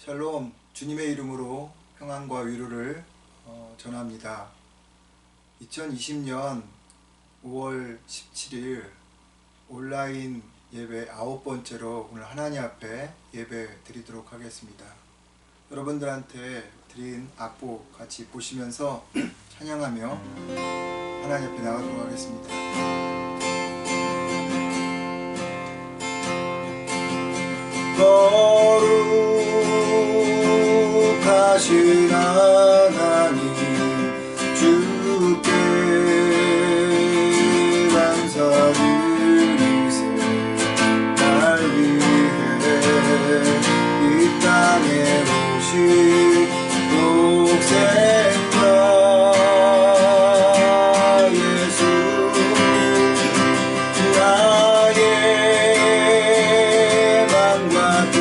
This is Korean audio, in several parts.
샬롬, 주님의 이름으로 평안과 위로를 전합니다. 2020년 5월 17일 온라인 예배 9번째로 오늘 하나님 앞에 예배 드리도록 하겠습니다. 여러분들한테 드린 악보 같이 보시면서 찬양하며 하나님 앞에 나가도록 하겠습니다. 거룩하신 하나님 주께 감사드리세. 날 위해 이 땅에 오신 독생자 예수, 나의 맘과 뜻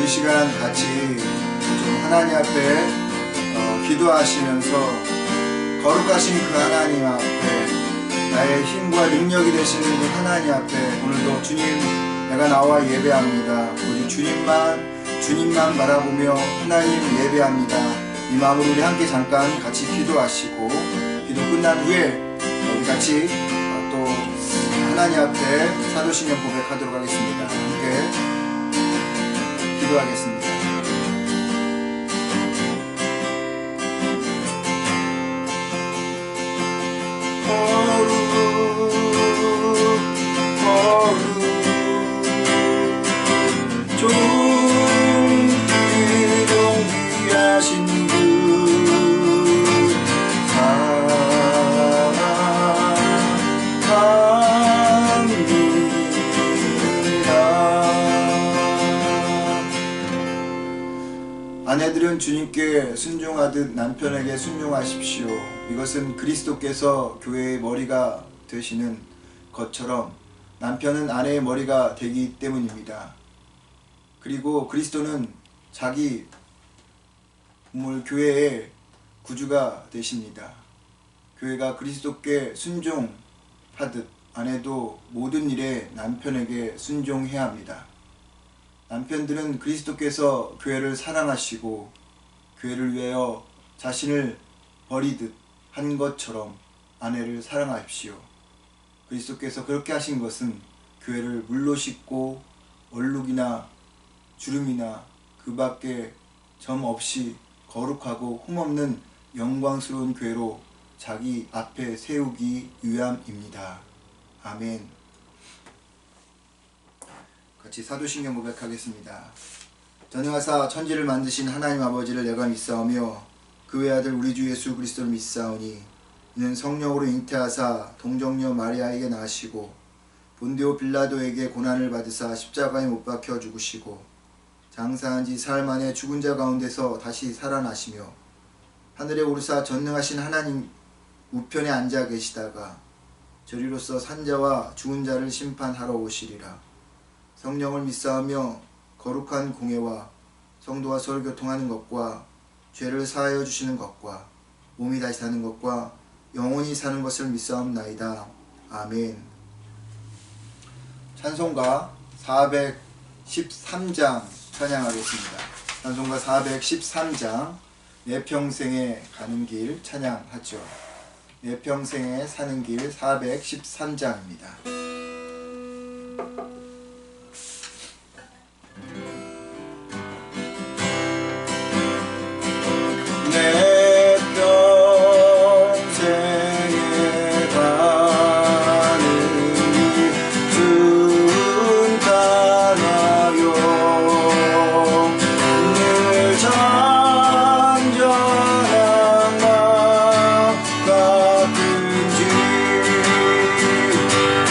우리 시간 같이 좀 하나님 앞에 기도하시면서 거룩하신 그 하나님 앞에 나의 힘과 능력이 되시는 그 하나님 앞에 오늘도 주님, 내가 나와 예배합니다. 오직 주님만 바라보며 하나님 예배합니다. 이 마음으로 우리 함께 잠깐 같이 기도하시고, 기도 끝난 후에 우리 같이 또 하나님 앞에 사도신경 고백하도록 하겠습니다. 함께 기도하겠습니다. 아내들은 주님께 순종하듯 남편에게 순종하십시오. 이것은 그리스도께서 교회의 머리가 되시는 것처럼 남편은 아내의 머리가 되기 때문입니다. 그리고 그리스도는 자기 몸을 교회의 구주가 되십니다. 교회가 그리스도께 순종하듯 아내도 모든 일에 남편에게 순종해야 합니다. 남편들은 그리스도께서 교회를 사랑하시고 교회를 위하여 자신을 버리듯 한 것처럼 아내를 사랑하십시오. 그리스도께서 그렇게 하신 것은 교회를 물로 씻고 얼룩이나 주름이나 그 밖에 점 없이 거룩하고 흠없는 영광스러운 교회로 자기 앞에 세우기 위함입니다. 아멘. 같이 사도신경 고백하겠습니다. 전능하사 천지를 만드신 하나님 아버지를 내가 믿사오며 그 외아들 우리 주 예수 그리스도를 믿사오니 이는 성령으로 잉태하사 동정녀 마리아에게 나시고 본디오 빌라도에게 고난을 받으사 십자가에 못 박혀 죽으시고 장사한 지 사흘 만에 죽은 자 가운데서 다시 살아나시며 하늘에 오르사 전능하신 하나님 우편에 앉아 계시다가 저리로서 산자와 죽은 자를 심판하러 오시리라. 성령을 믿사오며 거룩한 공예와 성도와 서로 교통하는 것과 죄를 사하여 주시는 것과 몸이 다시 사는 것과 영원히 사는 것을 믿사옵나이다. 아멘. 찬송가 413장 찬양하겠습니다. 찬송가 413장 내 평생에 가는 길 찬양하죠. 내 평생에 사는 길 413장입니다. 내 평생에 가는 길 순탄하여 늘 잔잔한 나 같은지 그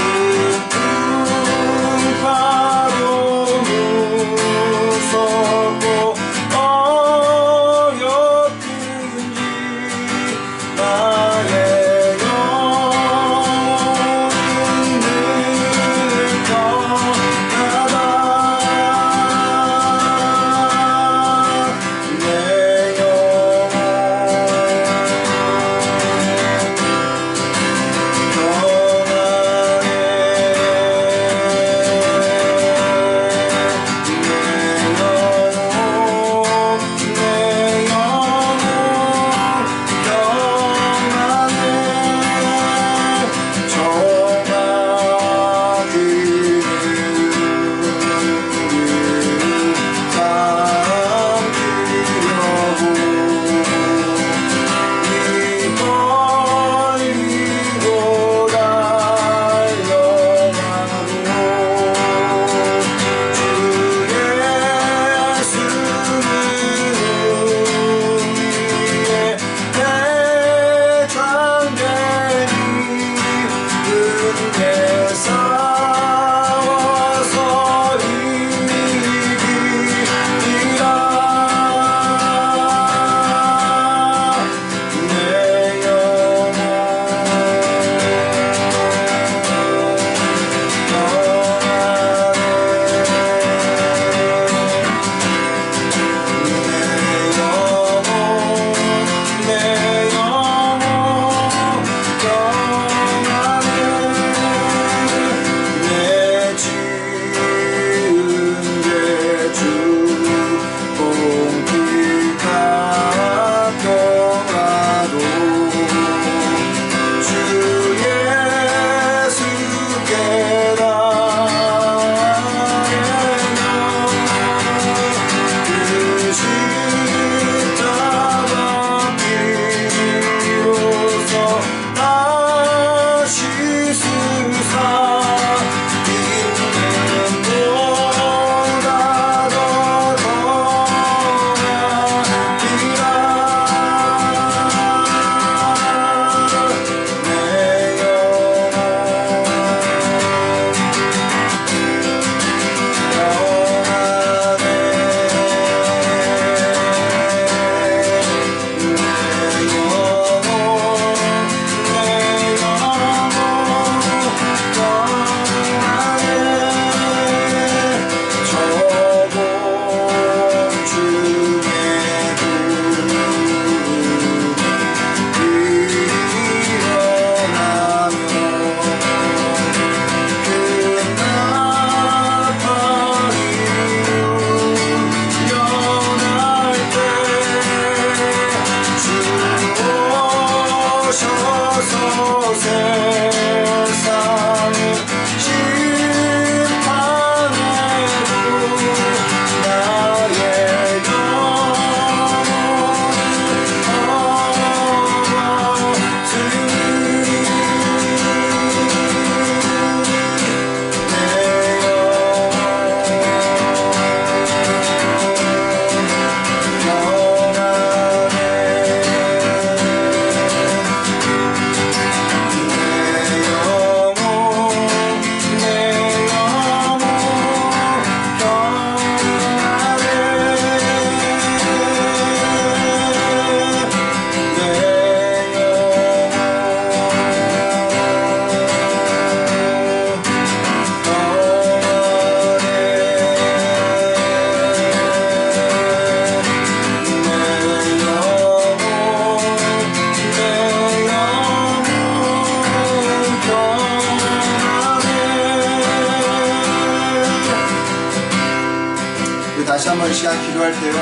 우리 다시 한번 이 시간 기도할 때요,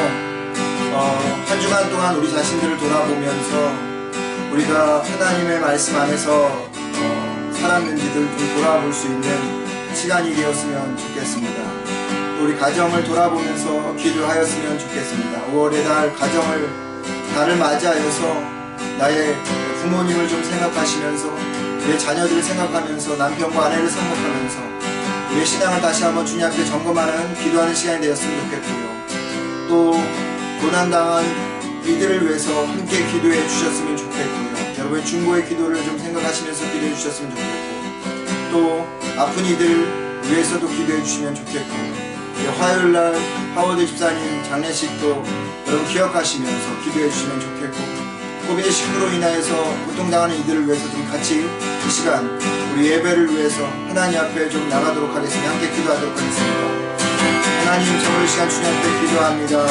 한 주간 동안 우리 자신들을 돌아보면서 우리가 하나님의 말씀 안에서 살았는지를 좀 돌아볼 수 있는 시간이 되었으면 좋겠습니다. 또 우리 가정을 돌아보면서 기도하였으면 좋겠습니다. 5월의 달 가정을 달을 맞이하여서 나의 부모님을 좀 생각하시면서, 내 자녀들을 생각하면서, 남편과 아내를 생각하면서 우리의 신앙을 다시 한번 주님 앞에 점검하는 기도하는 시간이 되었으면 좋겠고요. 또 고난당한 이들을 위해서 함께 기도해 주셨으면 좋겠고요. 여러분의 중보의 기도를 좀 생각하시면서 기도해 주셨으면 좋겠고, 또 아픈 이들을 위해서도 기도해 주시면 좋겠고, 화요일날 하워드 집사님 장례식도 여러분 기억하시면서 기도해 주시면 좋겠고, 코비드19로 인하여서 고통당하는 이들을 위해서 좀 같이 이 시간 우리 예배를 위해서 하나님 앞에 좀 나가도록 하겠습니다. 함께 기도하도록 하겠습니다. 하나님, 저번 시간 주님 앞에 기도합니다.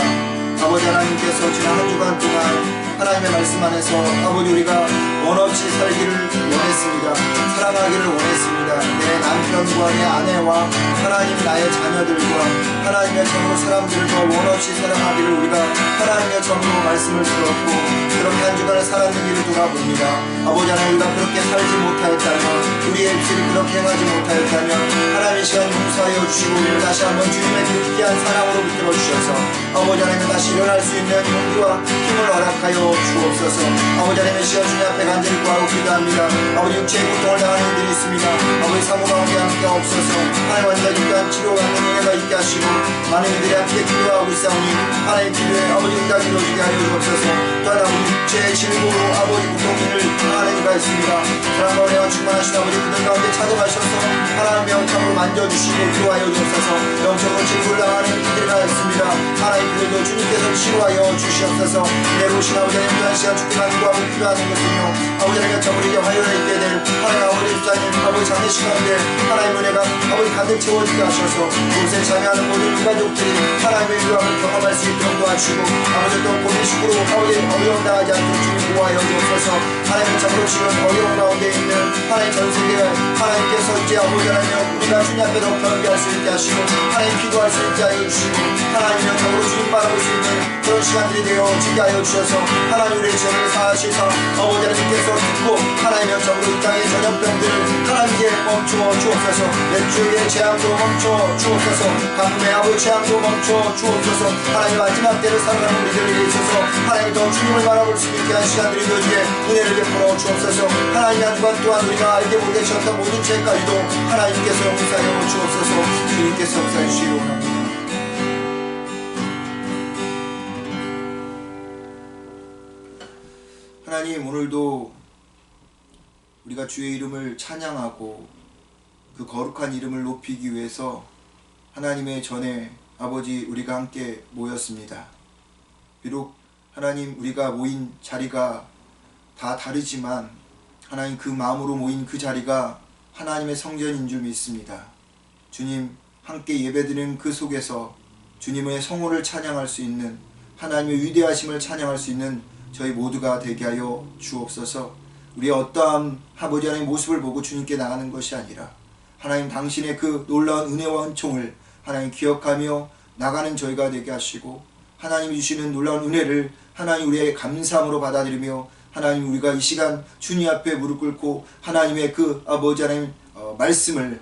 아버지 하나님께서 지난 한 주간 동안 하나님의 말씀 안에서 아버지 우리가 원없이 살기를 원했습니다. 사랑하기를 원했습니다. 내 남편과 내 아내와 하나님 나의 자녀들과 하나님의 정으로 사람들과 원없이 사랑하기를 우리가 하나님의 정으로 말씀을 들었고 그렇게 한 주간을 살았는지를 돌아봅니다. 아버지 하나님, 우리가 그렇게 살지 못하였다면, 우리의 입술이 그렇게 행하지 못하였다면 하나님의 시간 용서하여 주시고 우리를 다시 한번 주님의 그 귀한 사랑으로 붙들어 주셔서 아버지 하나님 다시 일어날 수 있는 용기와 힘을 허락하여 주옵소서. 아버지 하나님의 시간 주님 앞에 간절히 구하고 기도합니다. 아버지 육체의 고통을 당하는 이들이 있습니다. 아버지 사모 가운데 함께 없어서 하나님 완전히 귀한 치료가 있는 은혜가 있게 하시고 많은 이들이 함께 기도하고 있사오니 하나님 기도에 아버지 응답이 이루어지게 하여 주옵소서. 또한 아버지 육체의 질고로 아버지 고통을 당하는 이가 있습니다. 사랑과 은혜와 충만하신 아버지 그들 가운데 찾아가셔서 하나님의 영창으로 만져주시고 위로하여 주옵소서. 영적으로 질고를 당하는 이들이 있습니다. 하나님 그들도 주님께서 치료하여 주시옵소서. 내로우신 아버지 하나님 귀한 시간 주기만 구하고 기도하는 것이며 아버지 하나님의 저물이 화요일에 있게 될 하나님 아버지 집사님 아버지 장례식 가운데 하나님 은혜가 아버지 가득 채워지게 하셔서 그곳에 참여하는 모든 유가족들이 하나님의 유함을 경험할 수 있도록 도와주시고 아버지 또 고민식으로 아버지 어려움 당하지 않도록 주님 보호하여 주옵소서. 하나님의 참으로 지금 어려움 가운데 있는 하나님 전세계를 하나님께서 이제 아버지 하나님 우리가 주님 앞에 더 변비할 수 있게 하시고 하나님 기도할 수 있게 하여 주시고 하나님의 참으로 주님 바라볼 수 있는 그런 시간들이 되어지게 하여 주셔서 하나님 우리의 죄를 사하시사 아버지 하나님께서 듣고 하나님의 참으로 이 땅의 전염병들을 하나님께 멈추어 주옵소서. 맥주의 재앙도 멈춰 주옵소서. 가뭄의 아버지 재앙도 멈춰 주옵소서. 하나님 마지막 때를 살아가는 우리들을 위해 있어서 하나님 더 주님을 바라볼 수 있게 한 시간들이 되어지게 은혜를 베풀어 주옵소서. 하나님 한 주간 또한 우리가 알게 모르게 지었던 모든 죄까지도 하나님께서 용서하여 주옵소서. 주님께서 역사해 주시기 원합니다. 하나님, 오늘도 우리가 주의 이름을 찬양하고 그 거룩한 이름을 높이기 위해서 하나님의 전에 아버지 우리가 함께 모였습니다. 비록 하나님 우리가 모인 자리가 다 다르지만 하나님 그 마음으로 모인 그 자리가 하나님의 성전인 줄 믿습니다. 주님, 함께 예배드리는 그 속에서 주님의 성호를 찬양할 수 있는, 하나님의 위대하심을 찬양할 수 있는 저희 모두가 되게 하여 주옵소서. 우리의 어떠한 아버지 하나님의 모습을 보고 주님께 나가는 것이 아니라 하나님 당신의 그 놀라운 은혜와 은총을 하나님 기억하며 나가는 저희가 되게 하시고 하나님이 주시는 놀라운 은혜를 하나님 우리의 감사함으로 받아들이며 하나님 우리가 이 시간 주님 앞에 무릎 꿇고 하나님의 그 아버지 하나님 말씀을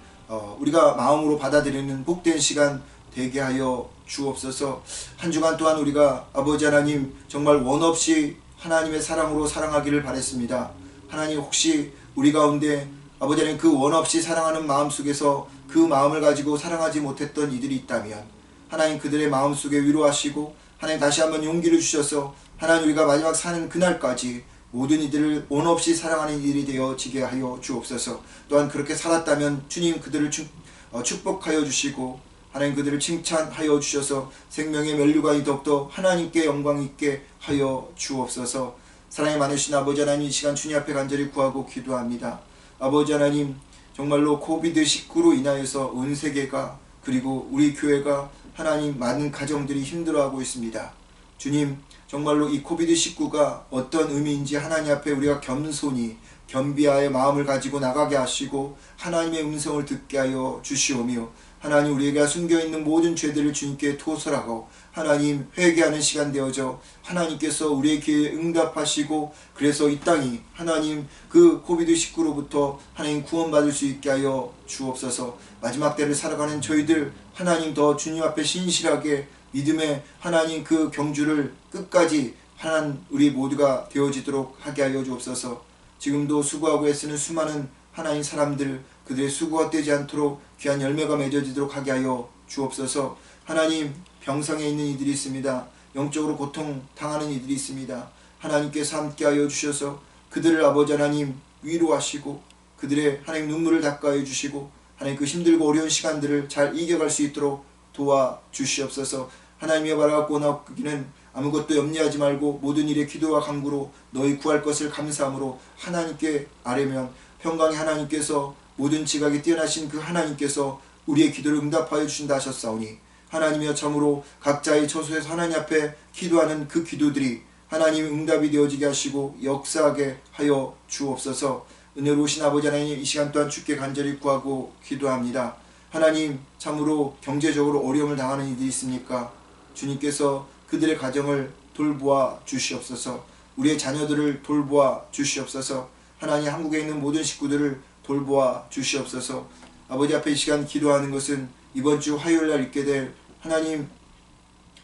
우리가 마음으로 받아들이는 복된 시간 되게 하여 주옵소서. 한 주간 동안 우리가 아버지 하나님 정말 원없이 하나님의 사랑으로 사랑하기를 바랬습니다. 하나님 혹시 우리 가운데 아버지 하나님 그 원없이 사랑하는 마음 속에서 그 마음을 가지고 사랑하지 못했던 이들이 있다면 하나님 그들의 마음 속에 위로하시고 하나님 다시 한번 용기를 주셔서 하나님 우리가 마지막 사는 그날까지 모든 이들을 원없이 사랑하는 이들이 되어지게 하여 주옵소서. 또한 그렇게 살았다면 주님 그들을 축복하여 주시고 하나님 그들을 칭찬하여 주셔서 생명의 면류관이 더욱더 하나님께 영광 있게 하여 주옵소서. 사랑이 많으신 아버지 하나님, 이 시간 주님 앞에 간절히 구하고 기도합니다. 아버지 하나님, 정말로 코비드19로 인하여서 온 세계가 그리고 우리 교회가 하나님 많은 가정들이 힘들어하고 있습니다. 주님, 정말로 이 코비드19가 어떤 의미인지 하나님 앞에 우리가 겸손히 겸비하여 마음을 가지고 나가게 하시고 하나님의 음성을 듣게 하여 주시오며 하나님 우리가 숨겨있는 모든 죄들을 주님께 토설하고 하나님 회개하는 시간 되어져 하나님께서 우리의 기회에 응답하시고 그래서 이 땅이 하나님 그 코비드19로부터 하나님 구원받을 수 있게 하여 주옵소서. 마지막 때를 살아가는 저희들 하나님 더 주님 앞에 신실하게 믿음의 하나님 그 경주를 끝까지 하나님 우리 모두가 되어지도록 하게 하여 주옵소서. 지금도 수고하고 애쓰는 수많은 하나님 사람들 그들의 수고가 헛되지 않도록 귀한 열매가 맺어지도록 하게 하여 주옵소서. 하나님 병상에 있는 이들이 있습니다. 영적으로 고통당하는 이들이 있습니다. 하나님께서 함께하여 주셔서 그들을 아버지 하나님 위로하시고 그들의 하나님 눈물을 닦아여 주시고 하나님 그 힘들고 어려운 시간들을 잘 이겨갈 수 있도록 도와주시옵소서. 하나님의 바라고 나오기는 아무것도 염려하지 말고 모든 일에 기도와 간구로 너희 구할 것을 감사함으로 하나님께 아뢰면 평강의 하나님께서 모든 지각이 뛰어나신 그 하나님께서 우리의 기도를 응답하여 주신다 하셨사오니 하나님이여 참으로 각자의 처소에서 하나님 앞에 기도하는 그 기도들이 하나님 응답이 되어지게 하시고 역사하게 하여 주옵소서. 은혜로우신 아버지 하나님 이 시간 또한 주께 간절히 구하고 기도합니다. 하나님 참으로 경제적으로 어려움을 당하는 이들이 있습니까? 주님께서 그들의 가정을 돌보아 주시옵소서. 우리의 자녀들을 돌보아 주시옵소서. 하나님 한국에 있는 모든 식구들을 돌보아 주시옵소서. 아버지 앞에 이 시간 기도하는 것은 이번 주 화요일날 있게 될 하나님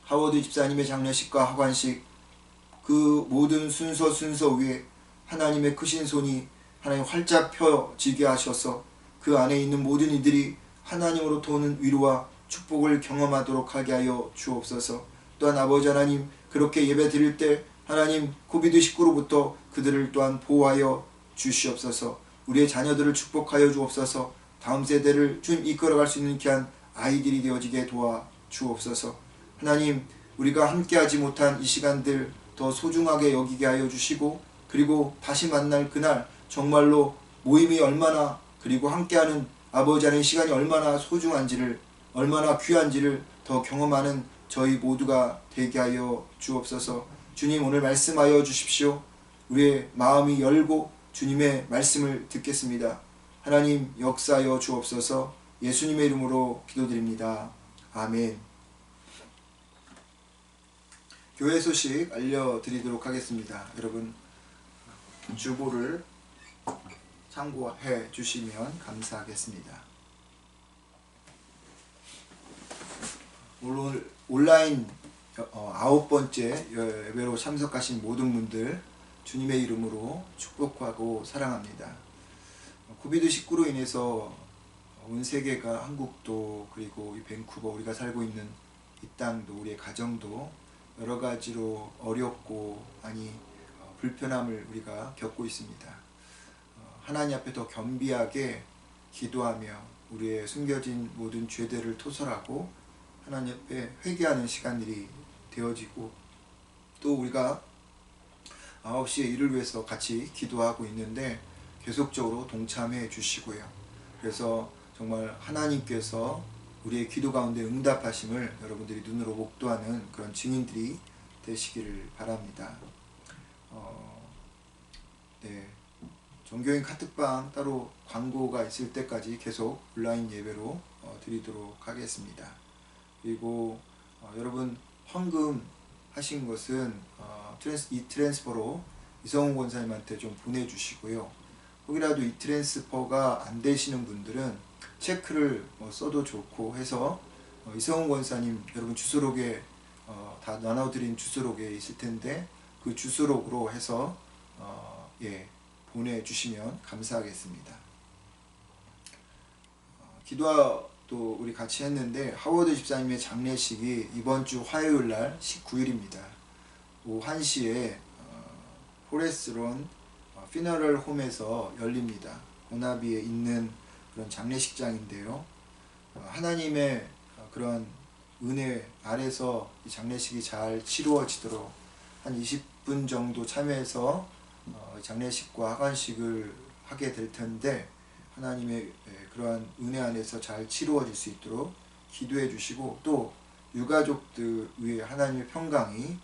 하워드 집사님의 장례식과 하관식 그 모든 순서 위에 하나님의 크신 손이 하나님 활짝 펴지게 하셔서 그 안에 있는 모든 이들이 하나님으로부터 오는 위로와 축복을 경험하도록 하게 하여 주옵소서. 또한 아버지 하나님 그렇게 예배 드릴 때 하나님 코비드19로부터 그들을 또한 보호하여 주시옵소서. 우리의 자녀들을 축복하여 주옵소서. 다음 세대를 주님 이끌어갈 수 있는 귀한 아이들이 되어지게 도와주옵소서. 하나님 우리가 함께하지 못한 이 시간들 더 소중하게 여기게 하여 주시고 그리고 다시 만날 그날 정말로 모임이 얼마나 그리고 함께하는 아버지 하나님 시간이 얼마나 소중한지를 얼마나 귀한지를 더 경험하는 저희 모두가 되게 하여 주옵소서. 주님 오늘 말씀하여 주십시오. 우리의 마음이 열고 주님의 말씀을 듣겠습니다. 하나님 역사하여 주옵소서. 예수님의 이름으로 기도드립니다. 아멘. 교회 소식 알려드리도록 하겠습니다. 여러분 주보를 참고해 주시면 감사하겠습니다. 오늘 온라인 9번째 예배로 참석하신 모든 분들 주님의 이름으로 축복하고 사랑합니다. 코비드19로 인해서 온 세계가 한국도 그리고 이 밴쿠버 우리가 살고 있는 이 땅도 우리의 가정도 여러 가지로 어렵고 불편함을 우리가 겪고 있습니다. 하나님 앞에 더 겸비하게 기도하며 우리의 숨겨진 모든 죄들을 토설하고 하나님 앞에 회개하는 시간들이 되어지고 또 우리가 9시에 일을 위해서 같이 기도하고 있는데 계속적으로 동참해 주시고요. 그래서 정말 하나님께서 우리의 기도 가운데 응답하심을 여러분들이 눈으로 목도하는 그런 증인들이 되시기를 바랍니다. 네, 종교인 카톡방 따로 광고가 있을 때까지 계속 온라인 예배로 드리도록 하겠습니다. 그리고 여러분 헌금 하신 것은 이 트랜스퍼로 이성훈 권사님한테 좀 보내주시고요. 혹이라도 이 트랜스퍼가 안 되시는 분들은 체크를 써도 좋고 해서 이성훈 권사님 여러분 주소록에 다 나눠드린 주소록에 있을 텐데 그 주소록으로 해서 보내주시면 감사하겠습니다. 기도도 우리 같이 했는데 하워드 집사님의 장례식이 이번 주 화요일날 19일입니다. 오후 1시에 포레스론 피너럴 홈에서 열립니다. 고나비에 있는 그런 장례식장인데요. 하나님의 그런 은혜 아래서 이 장례식이 잘 치루어지도록 한 20분 정도 참여해서 장례식과 하관식을 하게 될 텐데 하나님의 그러한 은혜 안에서 잘 치루어질 수 있도록 기도해 주시고 또 유가족들 위에 하나님의 평강이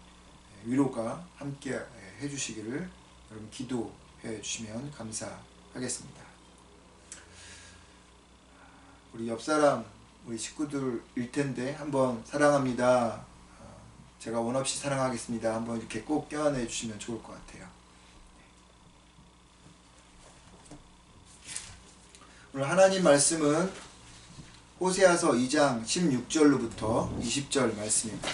위로가 함께 해 주시기를 여러분 기도해 주시면 감사하겠습니다. 우리 옆사람 우리 식구들일 텐데 한번 사랑합니다. 제가 원 없이 사랑하겠습니다. 한번 이렇게 꼭 껴안아 주시면 좋을 것 같아요. 오늘 하나님 말씀은 호세아서 2장 16절로부터 20절 말씀입니다.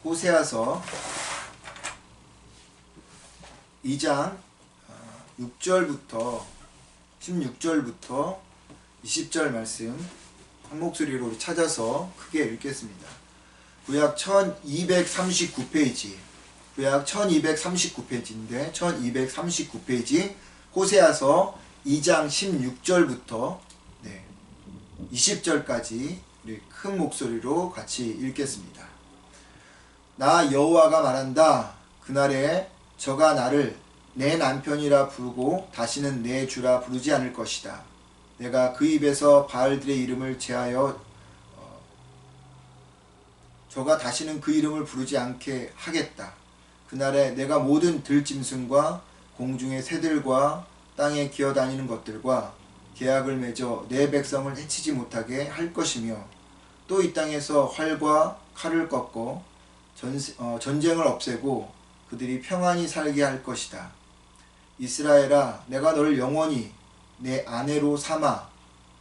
호세아서 2장 6절부터 16절부터 20절 말씀 한 목소리로 우리 찾아서 크게 읽겠습니다. 구약 1239페이지, 구약 1239페이지인데 1239페이지 호세아서 2장 16절부터 20절까지 우리 큰 목소리로 같이 읽겠습니다. 나 여호와가 말한다. 그날에 저가 나를 내 남편이라 부르고 다시는 내 주라 부르지 않을 것이다. 내가 그 입에서 바알들의 이름을 제하여 저가 다시는 그 이름을 부르지 않게 하겠다. 그날에 내가 모든 들짐승과 공중의 새들과 땅에 기어다니는 것들과 계약을 맺어 내 백성을 해치지 못하게 할 것이며 또 이 땅에서 활과 칼을 꺾고 전쟁을 없애고 그들이 평안히 살게 할 것이다. 이스라엘아, 내가 너를 영원히 내 아내로 삼아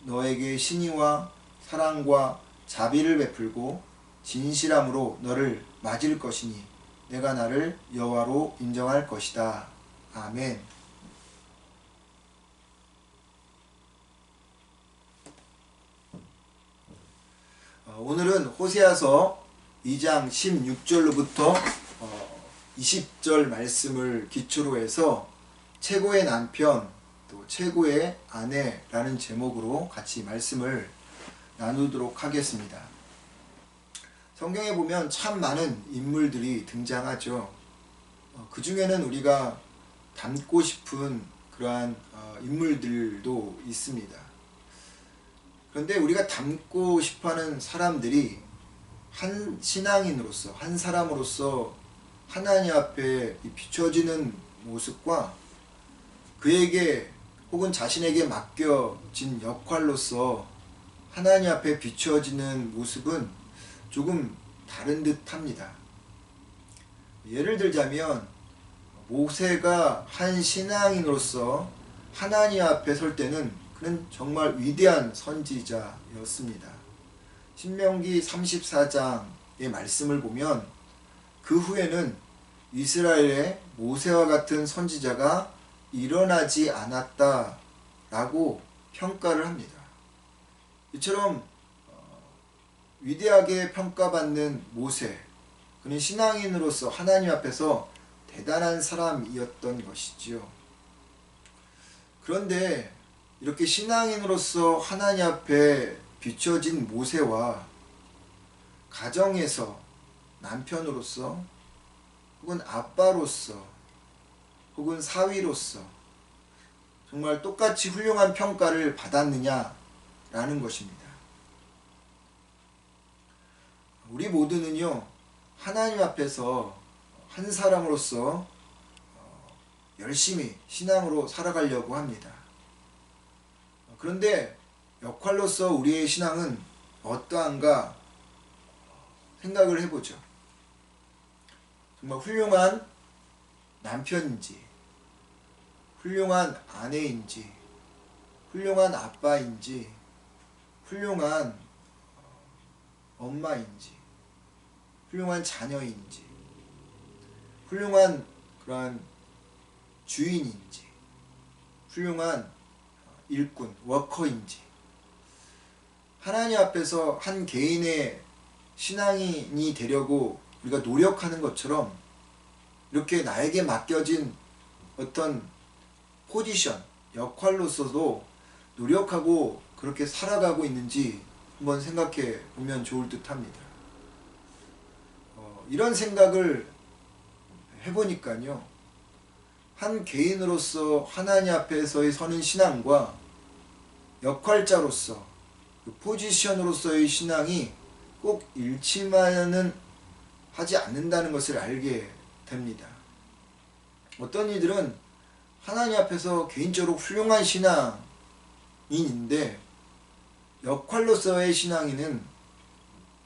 너에게 신의와 사랑과 자비를 베풀고 진실함으로 너를 맞을 것이니 내가 나를 여호와로 인정할 것이다. 아멘. 오늘은 호세아서 2장 16절로부터 20절 말씀을 기초로 해서 최고의 남편 또 최고의 아내라는 제목으로 같이 말씀을 나누도록 하겠습니다. 성경에 보면 참 많은 인물들이 등장하죠. 그 중에는 우리가 닮고 싶은 그러한 인물들도 있습니다. 그런데 우리가 닮고 싶어하는 사람들이 한 신앙인으로서, 한 사람으로서 하나님 앞에 비춰지는 모습과 그에게 혹은 자신에게 맡겨진 역할로서 하나님 앞에 비춰지는 모습은 조금 다른 듯 합니다. 예를 들자면 모세가 한 신앙인으로서 하나님 앞에 설 때는 그는 정말 위대한 선지자였습니다. 신명기 34장의 말씀을 보면 그 후에는 이스라엘에 모세와 같은 선지자가 일어나지 않았다라고 평가를 합니다. 이처럼 위대하게 평가받는 모세, 그는 신앙인으로서 하나님 앞에서 대단한 사람이었던 것이지요. 그런데 이렇게 신앙인으로서 하나님 앞에 비춰진 모세와 가정에서 남편으로서 혹은 아빠로서 혹은 사위로서 정말 똑같이 훌륭한 평가를 받았느냐라는 것입니다. 우리 모두는요, 하나님 앞에서 한 사람으로서 열심히 신앙으로 살아가려고 합니다. 그런데 역할로서 우리의 신앙은 어떠한가 생각을 해보죠. 정말 훌륭한 남편인지, 훌륭한 아내인지, 훌륭한 아빠인지, 훌륭한 엄마인지, 훌륭한 자녀인지, 훌륭한 그러한 주인인지, 훌륭한 일꾼, 워커인지, 하나님 앞에서 한 개인의 신앙인이 되려고 우리가 노력하는 것처럼 이렇게 나에게 맡겨진 어떤 포지션, 역할로서도 노력하고 그렇게 살아가고 있는지 한번 생각해 보면 좋을 듯 합니다. 이런 생각을 해보니까요, 한 개인으로서 하나님 앞에서의 서는 신앙과 역할자로서 그 포지션으로서의 신앙이 꼭 일치만은 하지 않는다는 것을 알게 됩니다. 어떤 이들은 하나님 앞에서 개인적으로 훌륭한 신앙인인데 역할로서의 신앙인은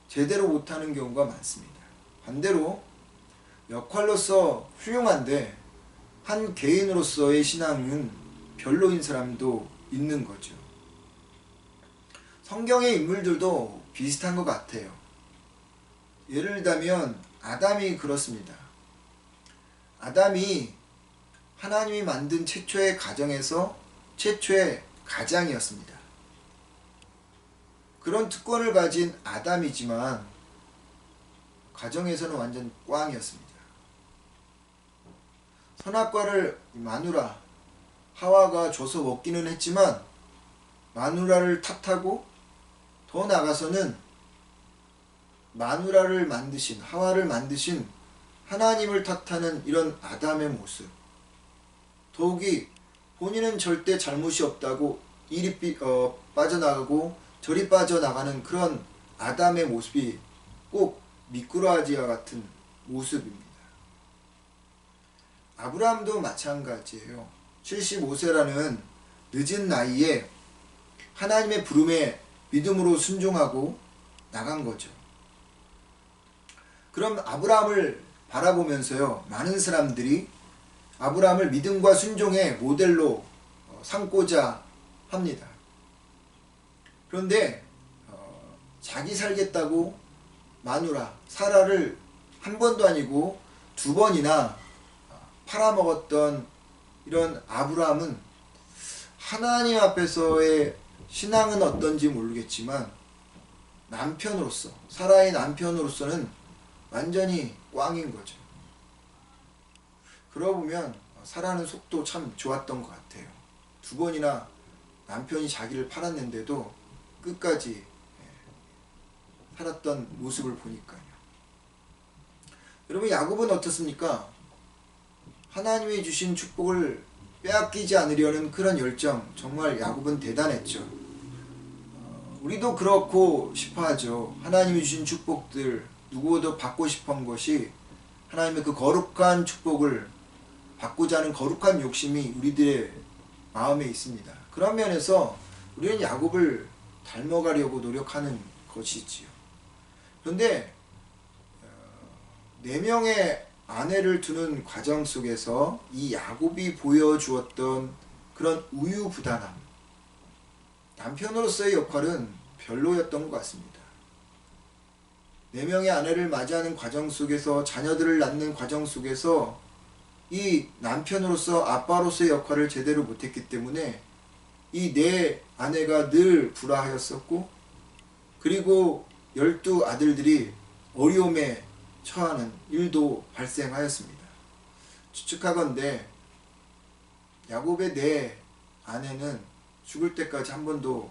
제대로 못하는 경우가 많습니다. 반대로 역할로서 훌륭한데 한 개인으로서의 신앙은 별로인 사람도 있는 거죠. 성경의 인물들도 비슷한 것 같아요. 예를 들자면 아담이 그렇습니다. 아담이 하나님이 만든 최초의 가정에서 최초의 가장이었습니다. 그런 특권을 가진 아담이지만 가정에서는 완전 꽝이었습니다. 선악과를 마누라 하와가 줘서 먹기는 했지만 마누라를 탓하고 더 나아가서는 마누라를 만드신 하와를 만드신 하나님을 탓하는 이런 아담의 모습, 더욱이 본인은 절대 잘못이 없다고 이리 빠져나가고 저리 빠져나가는 그런 아담의 모습이 꼭 미꾸라지와 같은 모습입니다. 아브라함도 마찬가지예요. 75세라는 늦은 나이에 하나님의 부름에 믿음으로 순종하고 나간 거죠. 그럼 아브라함을 바라보면서요, 많은 사람들이 아브라함을 믿음과 순종의 모델로 삼고자 합니다. 그런데 자기 살겠다고 마누라 사라를 한 번도 아니고 두 번이나 팔아먹었던 이런 아브라함은 하나님 앞에서의 신앙은 어떤지 모르겠지만 남편으로서, 사라의 남편으로서는 완전히 꽝인 거죠. 그러고 보면 사라는 속도 참 좋았던 것 같아요. 두 번이나 남편이 자기를 팔았는데도 끝까지 살았던 모습을 보니까요. 여러분, 야곱은 어떻습니까? 하나님이 주신 축복을 빼앗기지 않으려는 그런 열정, 정말 야곱은 대단했죠. 우리도 그렇고 싶어하죠. 하나님이 주신 축복들 누구보다 받고 싶은 것이 하나님의 그 거룩한 축복을 받고자 하는 거룩한 욕심이 우리들의 마음에 있습니다. 그런 면에서 우리는 야곱을 닮아가려고 노력하는 것이지요. 그런데 4명의 아내를 두는 과정 속에서 이 야곱이 보여주었던 그런 우유부단함, 남편으로서의 역할은 별로였던 것 같습니다. 4명의 아내를 맞이하는 과정 속에서, 자녀들을 낳는 과정 속에서 이 남편으로서 아빠로서의 역할을 제대로 못했기 때문에 이 4 아내가 늘 불화하였었고, 그리고 12 아들들이 어려움에 처하는 일도 발생하였습니다. 추측하건대 야곱의 4 아내는 죽을 때까지 한 번도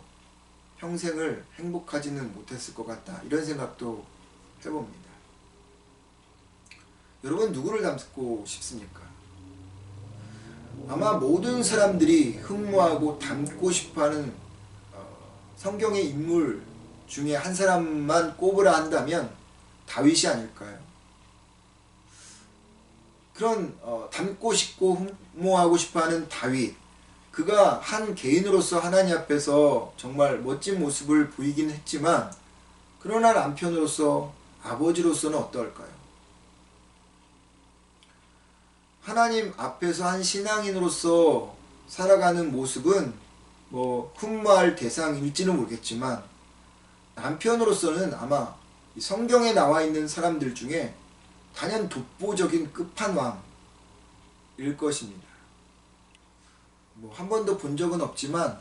평생을 행복하지는 못했을 것 같다, 이런 생각도 해봅니다. 여러분, 누구를 닮고 싶습니까? 아마 모든 사람들이 흠모하고 닮고 싶어하는 성경의 인물 중에 한 사람만 꼽으라 한다면 다윗이 아닐까요? 그런 닮고 싶고 흠모하고 싶어하는 다윗, 그가 한 개인으로서 하나님 앞에서 정말 멋진 모습을 보이긴 했지만, 그러나 남편으로서, 아버지로서는 어떨까요? 하나님 앞에서 한 신앙인으로서 살아가는 모습은 흠모할 대상일지는 모르겠지만, 남편으로서는 아마 성경에 나와 있는 사람들 중에 단연 독보적인 끝판왕일 것입니다. 한 번도 본 적은 없지만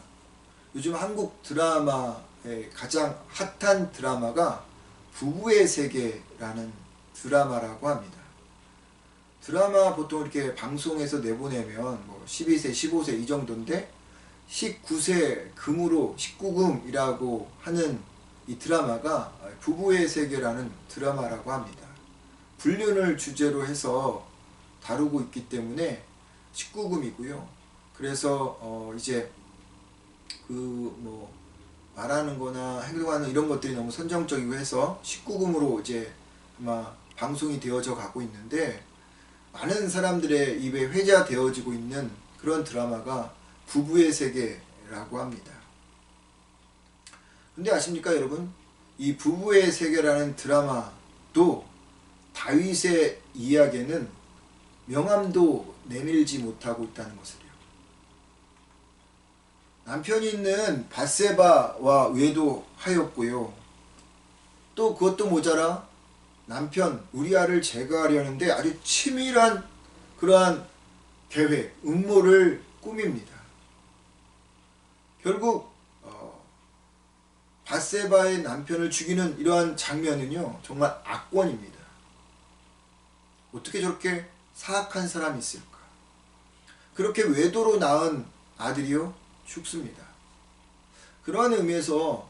요즘 한국 드라마의 가장 핫한 드라마가 부부의 세계라는 드라마라고 합니다. 드라마 보통 이렇게 방송에서 내보내면 12세, 15세 이 정도인데 19세 금으로 19금이라고 하는 이 드라마가 부부의 세계라는 드라마라고 합니다. 불륜을 주제로 해서 다루고 있기 때문에 19금이고요. 그래서 이제 말하는 거나 행동하는 이런 것들이 너무 선정적이고 해서 19금으로 이제 아마 방송이 되어져 가고 있는데, 많은 사람들의 입에 회자되어지고 있는 그런 드라마가 부부의 세계라고 합니다. 근데 아십니까 여러분? 이 부부의 세계라는 드라마도 다윗의 이야기에는 명함도 내밀지 못하고 있다는 것을요. 남편이 있는 밧세바와 외도하였고요. 또 그것도 모자라 남편 우리아를 제거하려는데 아주 치밀한 그러한 계획, 음모를 꾸밉니다. 결국 밧세바의 남편을 죽이는 이러한 장면은요 정말 악권입니다. 어떻게 저렇게 사악한 사람이 있을까? 그렇게 외도로 낳은 아들이요 죽습니다. 그러한 의미에서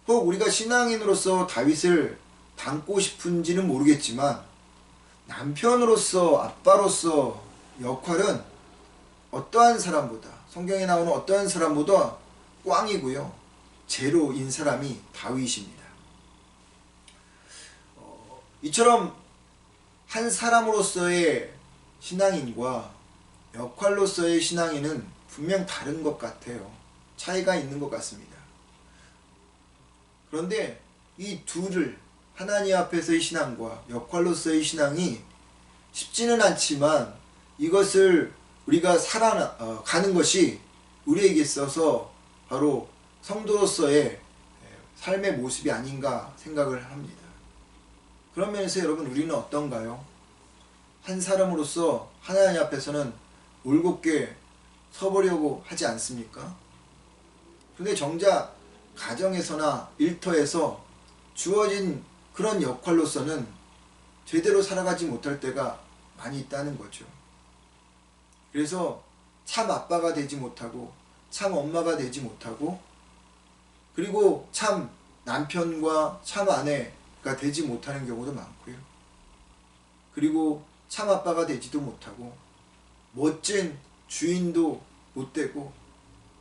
혹 우리가 신앙인으로서 다윗을 닮고 싶은지는 모르겠지만 남편으로서 아빠로서 역할은 어떠한 사람보다 성경에 나오는 어떠한 사람보다 꽝이고요 제로인 사람이 다윗입니다. 이처럼 한 사람으로서의 신앙인과 역할로서의 신앙인은 분명 다른 것 같아요. 차이가 있는 것 같습니다. 그런데 이 둘을 하나님 앞에서의 신앙과 역할로서의 신앙이 쉽지는 않지만 이것을 우리가 살아가는 것이 우리에게 있어서 바로 성도로서의 삶의 모습이 아닌가 생각을 합니다. 그런 면에서 여러분 우리는 어떤가요? 한 사람으로서 하나님 앞에서는 올곧게 서보려고 하지 않습니까? 그런데 정작 가정에서나 일터에서 주어진 그런 역할로서는 제대로 살아가지 못할 때가 많이 있다는 거죠. 그래서 참 아빠가 되지 못하고 참 엄마가 되지 못하고 그리고 참 남편과 참 아내가 되지 못하는 경우도 많고요. 그리고 참 아빠가 되지도 못하고 멋진 주인도 못 되고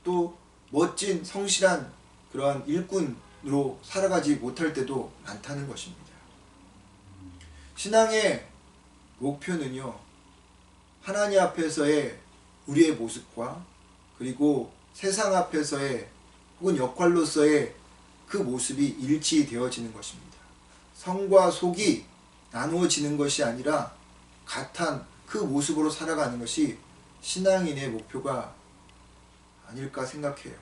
또 멋진 성실한 그러한 일꾼으로 살아가지 못할 때도 많다는 것입니다. 신앙의 목표는요, 하나님 앞에서의 우리의 모습과 그리고 세상 앞에서의 혹은 역할로서의 그 모습이 일치되어지는 것입니다. 성과 속이 나누어지는 것이 아니라 같은 그 모습으로 살아가는 것이 신앙인의 목표가 아닐까 생각해요.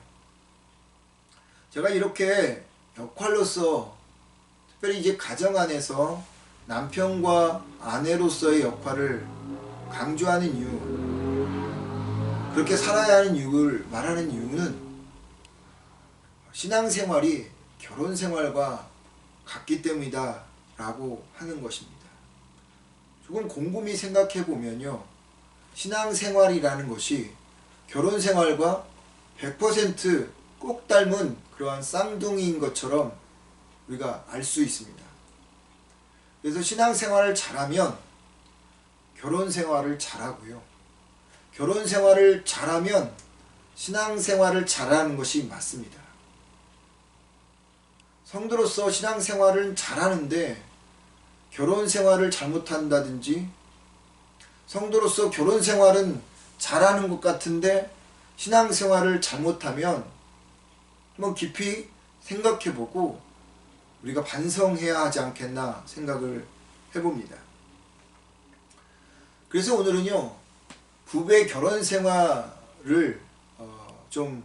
제가 이렇게 역할로서 특별히 이제 가정 안에서 남편과 아내로서의 역할을 강조하는 이유, 그렇게 살아야 하는 이유를 말하는 이유는 신앙생활이 결혼생활과 같기 때문이다 라고 하는 것입니다. 조금 곰곰이 생각해 보면요, 신앙생활이라는 것이 결혼생활과 100% 꼭 닮은 그러한 쌍둥이인 것처럼 우리가 알 수 있습니다. 그래서 신앙생활을 잘하면 결혼생활을 잘하고요, 결혼생활을 잘하면 신앙생활을 잘하는 것이 맞습니다. 성도로서 신앙생활을 잘하는데 결혼생활을 잘못한다든지, 성도로서 결혼생활은 잘하는 것 같은데 신앙생활을 잘못하면 한번 깊이 생각해보고 우리가 반성해야 하지 않겠나 생각을 해봅니다. 그래서 오늘은요, 부부의 결혼생활을 좀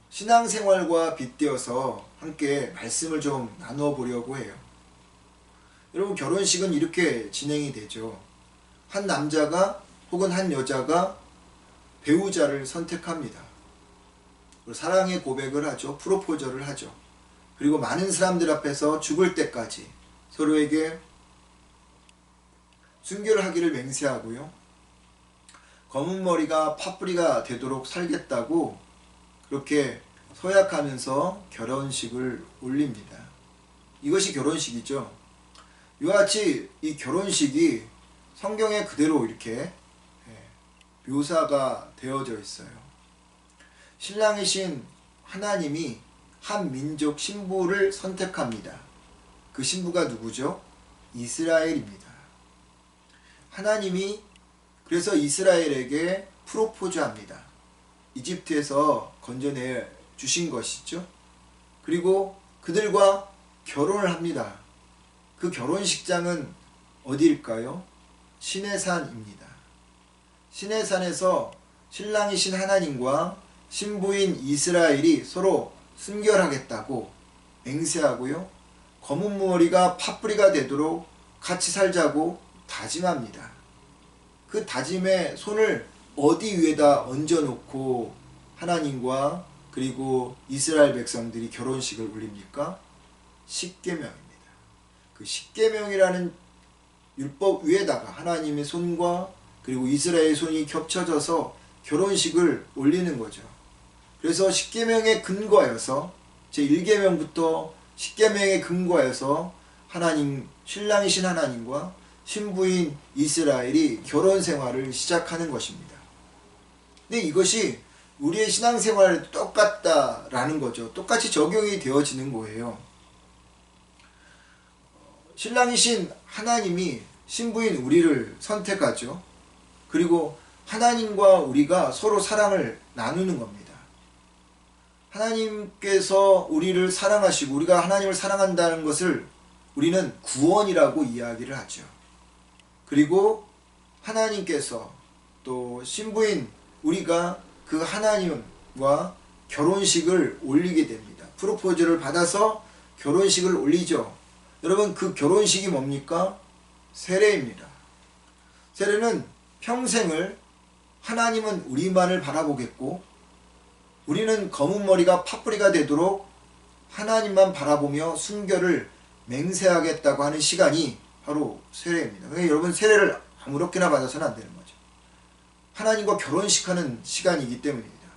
신앙생활과 빗대어서 함께 말씀을 좀 나누어 보려고 해요. 여러분, 결혼식은 이렇게 진행이 되죠. 한 남자가 혹은 한 여자가 배우자를 선택합니다. 그리고 사랑의 고백을 하죠. 프로포즈를 하죠. 그리고 많은 사람들 앞에서 죽을 때까지 서로에게 순교를 하기를 맹세하고요, 검은 머리가 파뿌리가 되도록 살겠다고 그렇게 서약하면서 결혼식을 올립니다. 이것이 결혼식이죠. 이와 같이 이 결혼식이 성경에 그대로 이렇게 묘사가 되어져 있어요. 신랑이신 하나님이 한 민족 신부를 선택합니다. 그 신부가 누구죠? 이스라엘입니다. 하나님이 그래서 이스라엘에게 프로포즈합니다. 이집트에서 건져내 주신 것이죠. 그리고 그들과 결혼을 합니다. 그 결혼식장은 어디일까요? 시내산입니다. 시내산에서 신랑이신 하나님과 신부인 이스라엘이 서로 순결하겠다고 맹세하고요. 검은 머리가 팥뿌리가 되도록 같이 살자고 다짐합니다. 그 다짐에 손을 어디 위에다 얹어놓고 하나님과 그리고 이스라엘 백성들이 결혼식을 올립니까? 십계명입니다. 그 십계명이라는 율법 위에다가 하나님의 손과 그리고 이스라엘의 손이 겹쳐져서 결혼식을 올리는 거죠. 그래서 십계명에 근거하여서 제1계명부터 십계명에 근거하여서 하나님, 신랑이신 하나님과 신부인 이스라엘이 결혼 생활을 시작하는 것입니다. 근데 이것이 우리의 신앙생활에 똑같다라는 거죠. 똑같이 적용이 되어지는 거예요. 신랑이신 하나님이 신부인 우리를 선택하죠. 그리고 하나님과 우리가 서로 사랑을 나누는 겁니다. 하나님께서 우리를 사랑하시고 우리가 하나님을 사랑한다는 것을 우리는 구원이라고 이야기를 하죠. 그리고 하나님께서 또 신부인 우리가 그 하나님과 결혼식을 올리게 됩니다. 프로포즈를 받아서 결혼식을 올리죠. 여러분, 그 결혼식이 뭡니까? 세례입니다. 세례는 평생을 하나님은 우리만을 바라보겠고 우리는 검은 머리가 팥뿌리가 되도록 하나님만 바라보며 순결을 맹세하겠다고 하는 시간이 바로 세례입니다. 그러니까 여러분, 세례를 아무렇게나 받아서는 안 되는 거죠. 하나님과 결혼식하는 시간이기 때문입니다.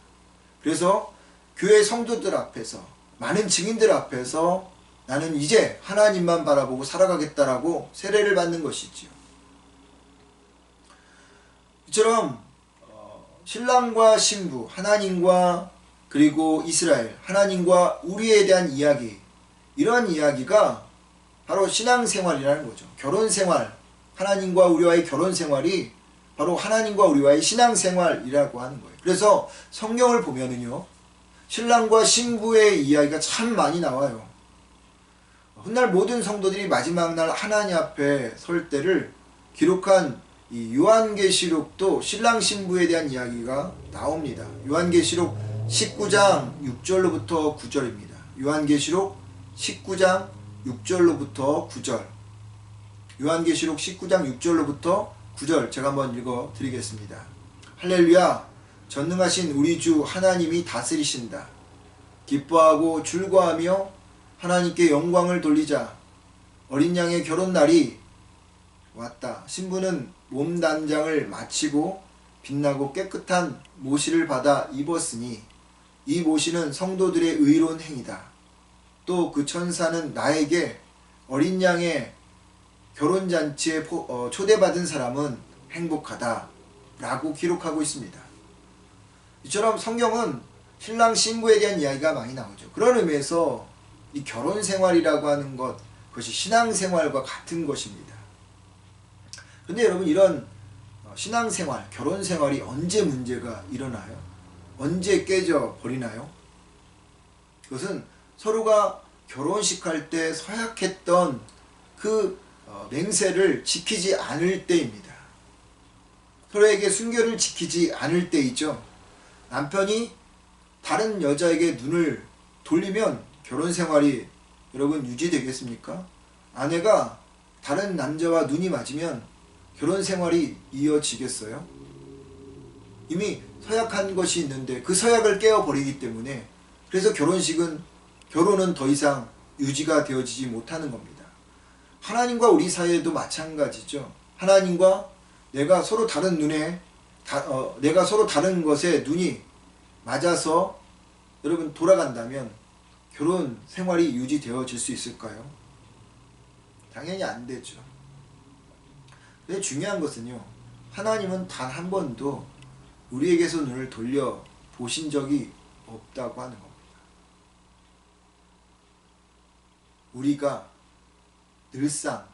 그래서 교회 성도들 앞에서, 많은 증인들 앞에서 나는 이제 하나님만 바라보고 살아가겠다라고 세례를 받는 것이지요. 이처럼 신랑과 신부, 하나님과 그리고 이스라엘, 하나님과 우리에 대한 이야기, 이러한 이야기가 바로 신앙생활이라는 거죠. 결혼생활, 하나님과 우리와의 결혼생활이 바로 하나님과 우리와의 신앙생활이라고 하는 거예요. 그래서 성경을 보면은요, 신랑과 신부의 이야기가 참 많이 나와요. 훗날 모든 성도들이 마지막 날 하나님 앞에 설 때를 기록한 이 요한계시록도 신랑 신부에 대한 이야기가 나옵니다. 요한계시록 19장 6절로부터 9절입니다. 요한계시록 19장 6절로부터 9절. 요한계시록 19장 6절로부터 9절 제가 한번 읽어 드리겠습니다. 할렐루야! 전능하신 우리 주 하나님이 다스리신다. 기뻐하고 즐거워하며 하나님께 영광을 돌리자. 어린 양의 결혼날이 왔다. 신부는 몸단장을 마치고 빛나고 깨끗한 모시를 받아 입었으니 이 모시는 성도들의 의로운 행위다. 또 그 천사는 나에게 어린 양의 결혼잔치에 초대받은 사람은 행복하다 라고 기록하고 있습니다. 이처럼 성경은 신랑 신부에 대한 이야기가 많이 나오죠. 그런 의미에서 이 결혼생활이라고 하는 것, 그것이 신앙생활과 같은 것입니다. 그런데 여러분, 이런 신앙생활, 결혼생활이 언제 문제가 일어나요? 언제 깨져버리나요? 그것은 서로가 결혼식 할 때 서약했던 그 맹세를 지키지 않을 때입니다. 서로에게 순결을 지키지 않을 때이죠. 남편이 다른 여자에게 눈을 돌리면 결혼생활이 여러분 유지되겠습니까? 아내가 다른 남자와 눈이 맞으면 결혼생활이 이어지겠어요? 이미 서약한 것이 있는데 그 서약을 깨어버리기 때문에 그래서 결혼은 더 이상 유지가 되어지지 못하는 겁니다. 하나님과 우리 사이에도 마찬가지죠. 하나님과 내가 서로 다른 것에 눈이 맞아서 여러분 돌아간다면 결혼 생활이 유지되어질 수 있을까요? 당연히 안 되죠. 근데 중요한 것은요, 하나님은 단 한 번도 우리에게서 눈을 돌려 보신 적이 없다고 하는 겁니다. 우리가 늘상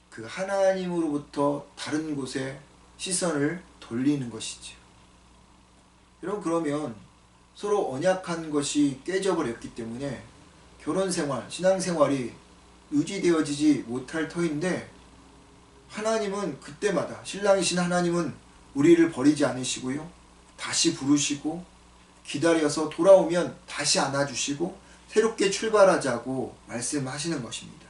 그 하나님으로부터 다른 곳에 시선을 돌리는 것이죠. 여러분, 그러면 서로 언약한 것이 깨져버렸기 때문에 결혼생활, 신앙생활이 유지되어지지 못할 터인데, 하나님은 그때마다, 신랑이신 하나님은 우리를 버리지 않으시고요, 다시 부르시고 기다려서 돌아오면 다시 안아주시고 새롭게 출발하자고 말씀하시는 것입니다.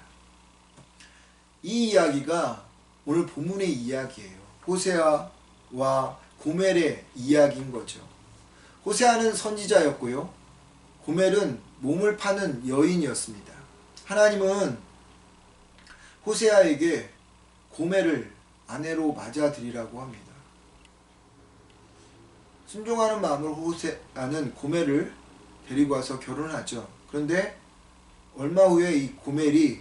이 이야기가 오늘 본문의 이야기예요. 호세아와 고멜의 이야기인 거죠. 호세아는 선지자였고요, 고멜은 몸을 파는 여인이었습니다. 하나님은 호세아에게 고멜을 아내로 맞아들이라고 합니다. 순종하는 마음으로 호세아는 고멜을 데리고 와서 결혼하죠. 그런데 얼마 후에 이 고멜이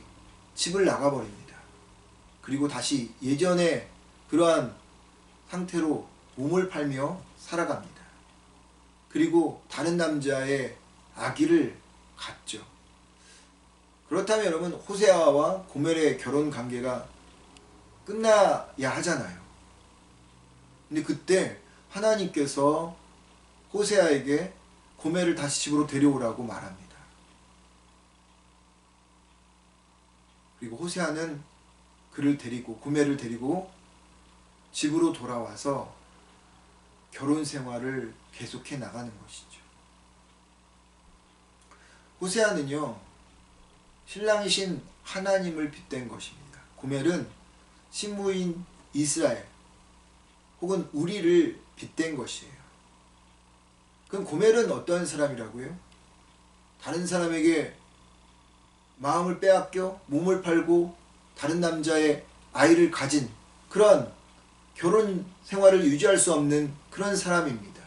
집을 나가버립니다. 그리고 다시 예전의 그러한 상태로 몸을 팔며 살아갑니다. 그리고 다른 남자의 아기를 갖죠. 그렇다면 여러분, 호세아와 고멜의 결혼 관계가 끝나야 하잖아요. 근데 그때 하나님께서 호세아에게 고멜을 다시 집으로 데려오라고 말합니다. 그리고 호세아는 고멜을 데리고 집으로 돌아와서 결혼 생활을 계속해 나가는 것이죠. 호세아는요, 신랑이신 하나님을 빗댄 것입니다. 고멜은 신부인 이스라엘 혹은 우리를 빗댄 것이에요. 그럼 고멜은 어떤 사람이라고요? 다른 사람에게 마음을 빼앗겨 몸을 팔고 다른 남자의 아이를 가진 그런 결혼 생활을 유지할 수 없는 그런 사람입니다.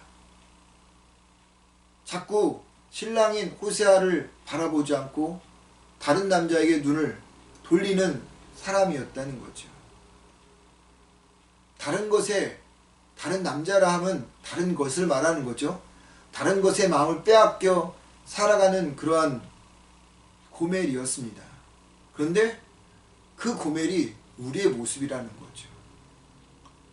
자꾸 신랑인 호세아를 바라보지 않고 다른 남자에게 눈을 돌리는 사람이었다는 거죠. 다른 것에, 다른 남자라 하면 다른 것을 말하는 거죠. 다른 것에 마음을 빼앗겨 살아가는 그러한 고멜이었습니다. 그런데 그 고멜이 우리의 모습이라는 거죠.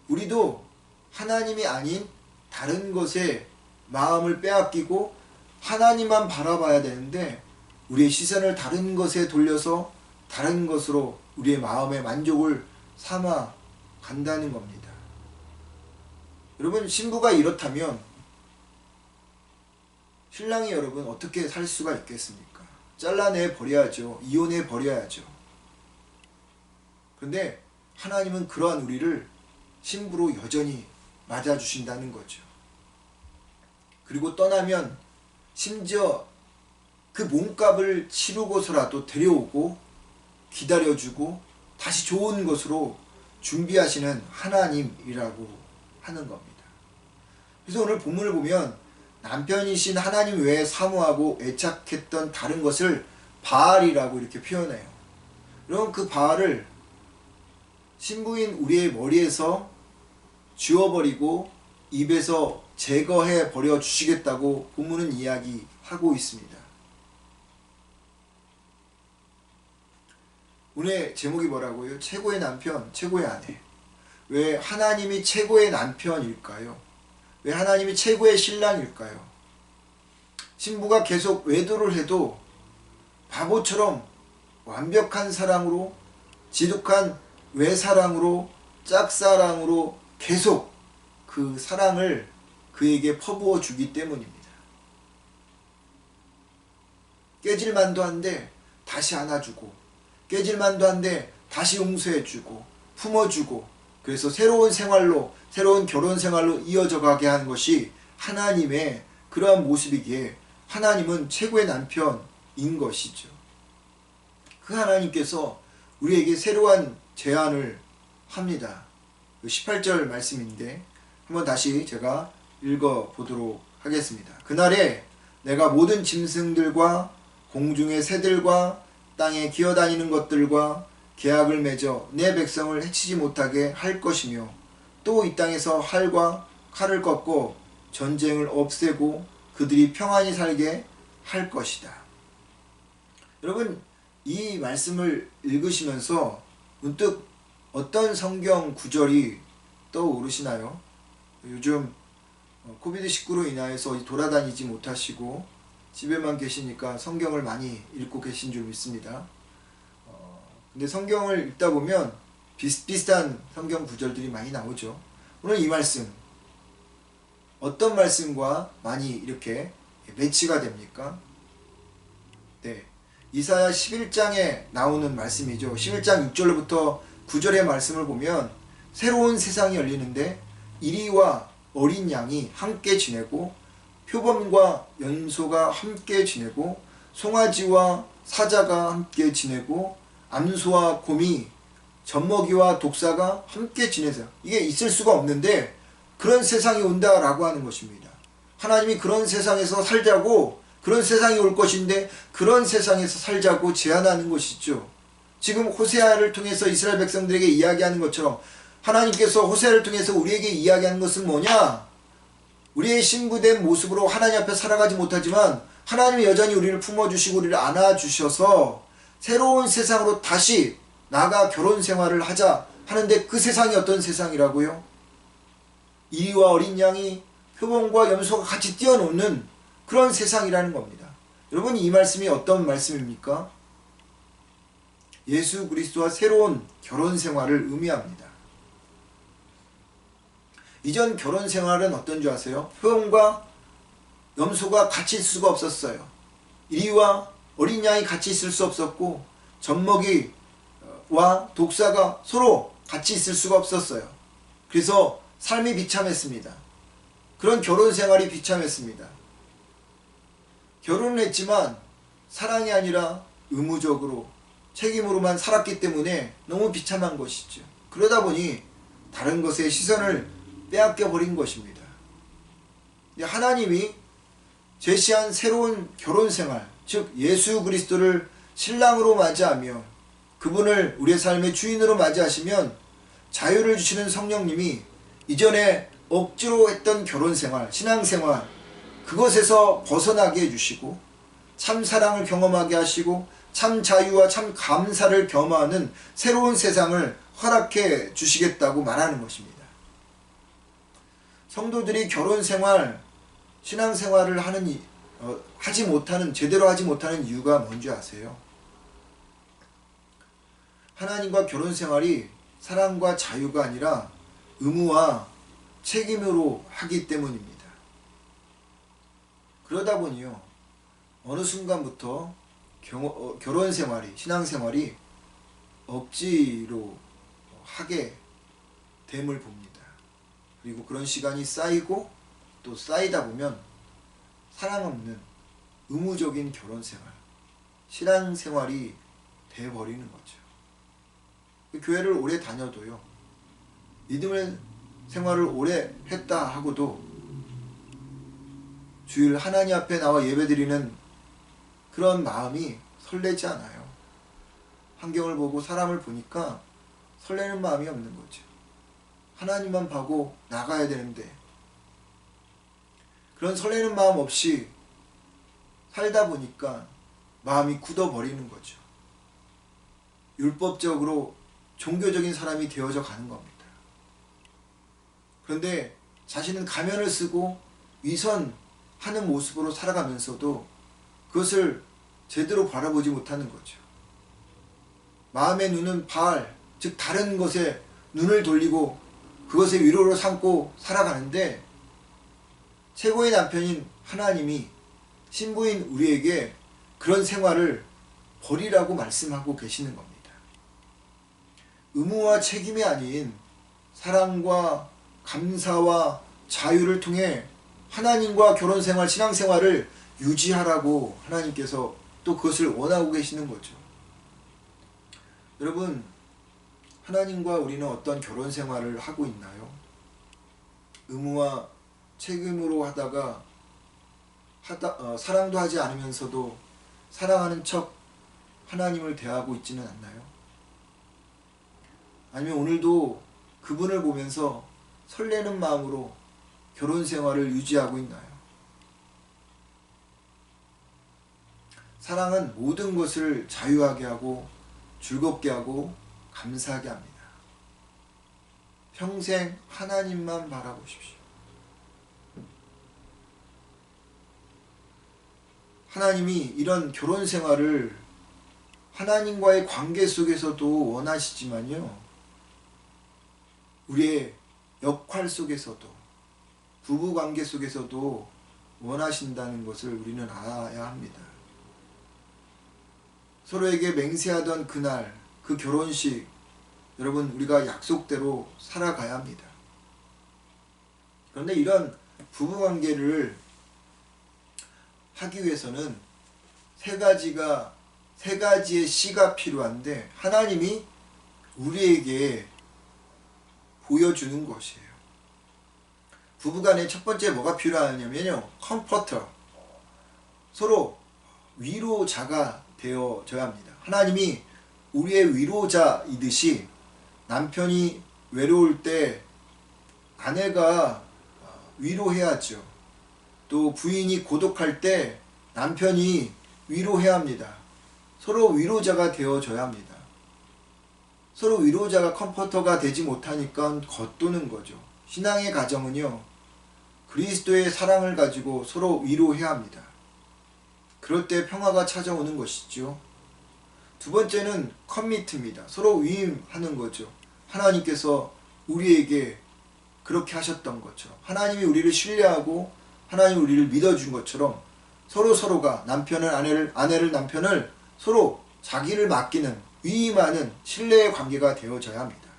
우리도 하나님이 아닌 다른 것에 마음을 빼앗기고 하나님만 바라봐야 되는데, 우리의 시선을 다른 것에 돌려서 다른 것으로 우리의 마음의 만족을 삼아 간다는 겁니다. 여러분, 신부가 이렇다면 신랑이 여러분 어떻게 살 수가 있겠습니까? 잘라내 버려야죠. 이혼해 버려야죠. 그런데 하나님은 그러한 우리를 신부로 여전히 맞아주신다는 거죠. 그리고 떠나면 심지어 그 몸값을 치르고서라도 데려오고 기다려주고 다시 좋은 것으로 준비하시는 하나님이라고 하는 겁니다. 그래서 오늘 본문을 보면 남편이신 하나님 외에 사모하고 애착했던 다른 것을 바알이라고 이렇게 표현해요. 그럼 그 바알을 신부인 우리의 머리에서 지워버리고 입에서 제거해 버려 주시겠다고 본문은 이야기하고 있습니다. 오늘 제목이 뭐라고요? 최고의 남편, 최고의 아내. 왜 하나님이 최고의 남편일까요? 왜 하나님이 최고의 신랑일까요? 신부가 계속 외도를 해도 바보처럼 완벽한 사랑으로, 지독한 외사랑으로, 짝사랑으로 계속 그 사랑을 그에게 퍼부어 주기 때문입니다. 깨질만도 한데 다시 안아주고, 깨질만도 한데 다시 용서해주고 품어주고, 그래서 새로운 생활로, 새로운 결혼 생활로 이어져 가게 하는 것이 하나님의 그러한 모습이기에 하나님은 최고의 남편인 것이죠. 그 하나님께서 우리에게 새로운 제안을 합니다. 18절 말씀인데 한번 다시 제가 읽어보도록 하겠습니다. 그날에 내가 모든 짐승들과 공중의 새들과 땅에 기어다니는 것들과 계약을 맺어 내 백성을 해치지 못하게 할 것이며, 또 이 땅에서 활과 칼을 꺾고 전쟁을 없애고 그들이 평안히 살게 할 것이다. 여러분, 이 말씀을 읽으시면서 문득 어떤 성경 구절이 떠오르시나요? 요즘 코비드19로 인하여서 어디 돌아다니지 못하시고 집에만 계시니까 성경을 많이 읽고 계신 줄 믿습니다. 근데 성경을 읽다 보면 비슷비슷한 성경 구절들이 많이 나오죠. 오늘 이 말씀, 어떤 말씀과 많이 이렇게 매치가 됩니까? 네, 이사야 11장에 나오는 말씀이죠. 11장 6절부터 9절의 말씀을 보면 새로운 세상이 열리는데 이리와 어린 양이 함께 지내고 표범과 연소가 함께 지내고 송아지와 사자가 함께 지내고 암소와 곰이 젖먹이와 독사가 함께 지내서, 이게 있을 수가 없는데 그런 세상이 온다라고 하는 것입니다. 하나님이 그런 세상에서 살자고, 그런 세상이 올 것인데 그런 세상에서 살자고 제안하는 것이죠. 지금 호세아를 통해서 이스라엘 백성들에게 이야기하는 것처럼 하나님께서 호세아를 통해서 우리에게 이야기하는 것은 뭐냐? 우리의 신부된 모습으로 하나님 앞에 살아가지 못하지만 하나님이 여전히 우리를 품어주시고 우리를 안아주셔서 새로운 세상으로 다시 나가 결혼 생활을 하자 하는데, 그 세상이 어떤 세상이라고요? 이리와 어린 양이 표범과 염소가 같이 뛰어노는 그런 세상이라는 겁니다. 여러분, 이 말씀이 어떤 말씀입니까? 예수 그리스도와 새로운 결혼 생활을 의미합니다. 이전 결혼 생활은 어떤 줄 아세요? 표범과 염소가 같이 있을 수가 없었어요. 이리와 어린 양이 같이 있을 수 없었고 젖먹이와 독사가 서로 같이 있을 수가 없었어요. 그래서 삶이 비참했습니다. 그런 결혼 생활이 비참했습니다. 결혼을 했지만 사랑이 아니라 의무적으로 책임으로만 살았기 때문에 너무 비참한 것이죠. 그러다 보니 다른 것에 시선을 빼앗겨 버린 것입니다. 하나님이 제시한 새로운 결혼 생활, 즉 예수 그리스도를 신랑으로 맞이하며 그분을 우리의 삶의 주인으로 맞이하시면 자유를 주시는 성령님이 이전에 억지로 했던 결혼 생활, 신앙 생활, 그것에서 벗어나게 해주시고 참 사랑을 경험하게 하시고 참 자유와 참 감사를 겸하는 새로운 세상을 허락해 주시겠다고 말하는 것입니다. 성도들이 결혼 생활, 신앙 생활을 제대로 하지 못하는 이유가 뭔지 아세요? 하나님과 결혼 생활이 사랑과 자유가 아니라 의무와 책임으로 하기 때문입니다. 그러다 보니요, 어느 순간부터 결혼 생활이, 신앙 생활이 억지로 하게 됨을 봅니다. 그리고 그런 시간이 쌓이고 또 쌓이다 보면 사랑 없는 의무적인 결혼 생활, 신앙 생활이 돼버리는 거죠. 교회를 오래 다녀도요, 믿음의 생활을 오래 했다 하고도 주일 하나님 앞에 나와 예배드리는 그런 마음이 설레지 않아요. 환경을 보고 사람을 보니까 설레는 마음이 없는 거죠. 하나님만 보고 나가야 되는데 그런 설레는 마음 없이 살다 보니까 마음이 굳어버리는 거죠. 율법적으로 종교적인 사람이 되어져 가는 겁니다. 그런데 자신은 가면을 쓰고 위선하는 모습으로 살아가면서도 그것을 제대로 바라보지 못하는 거죠. 마음의 눈은 바알, 즉 다른 것에 눈을 돌리고 그것의 위로로 삼고 살아가는데, 최고의 남편인 하나님이 신부인 우리에게 그런 생활을 버리라고 말씀하고 계시는 겁니다. 의무와 책임이 아닌 사랑과 감사와 자유를 통해 하나님과 결혼생활, 신앙생활을 유지하라고 하나님께서 또 그것을 원하고 계시는 거죠. 여러분, 하나님과 우리는 어떤 결혼생활을 하고 있나요? 의무와 책임으로 하다가 사랑도 하지 않으면서도 사랑하는 척 하나님을 대하고 있지는 않나요? 아니면 오늘도 그분을 보면서 설레는 마음으로 결혼 생활을 유지하고 있나요? 사랑은 모든 것을 자유하게 하고 즐겁게 하고 감사하게 합니다. 평생 하나님만 바라보십시오. 하나님이 이런 결혼 생활을 하나님과의 관계 속에서도 원하시지만요, 우리의 역할 속에서도, 부부 관계 속에서도 원하신다는 것을 우리는 알아야 합니다. 서로에게 맹세하던 그날, 그 결혼식, 여러분, 우리가 약속대로 살아가야 합니다. 그런데 이런 부부 관계를 하기 위해서는 세 가지의 씨가 필요한데, 하나님이 우리에게 보여주는 것이에요. 부부간에 첫 번째 뭐가 필요하냐면요, 컴포터, 서로 위로자가 되어져야 합니다. 하나님이 우리의 위로자이듯이 남편이 외로울 때 아내가 위로해야죠. 또 부인이 고독할 때 남편이 위로해야 합니다. 서로 위로자가 되어져야 합니다. 서로 위로자가 컴포터가 되지 못하니까 겉도는 거죠. 신앙의 가정은요, 그리스도의 사랑을 가지고 서로 위로해야 합니다. 그럴 때 평화가 찾아오는 것이죠. 두 번째는 커미트입니다. 서로 위임하는 거죠. 하나님께서 우리에게 그렇게 하셨던 것처럼, 하나님이 우리를 신뢰하고 하나님이 우리를 믿어준 것처럼 서로가 남편은 아내를 남편을 서로 자기를 맡기는, 위임하는 신뢰의 관계가 되어져야 합니다.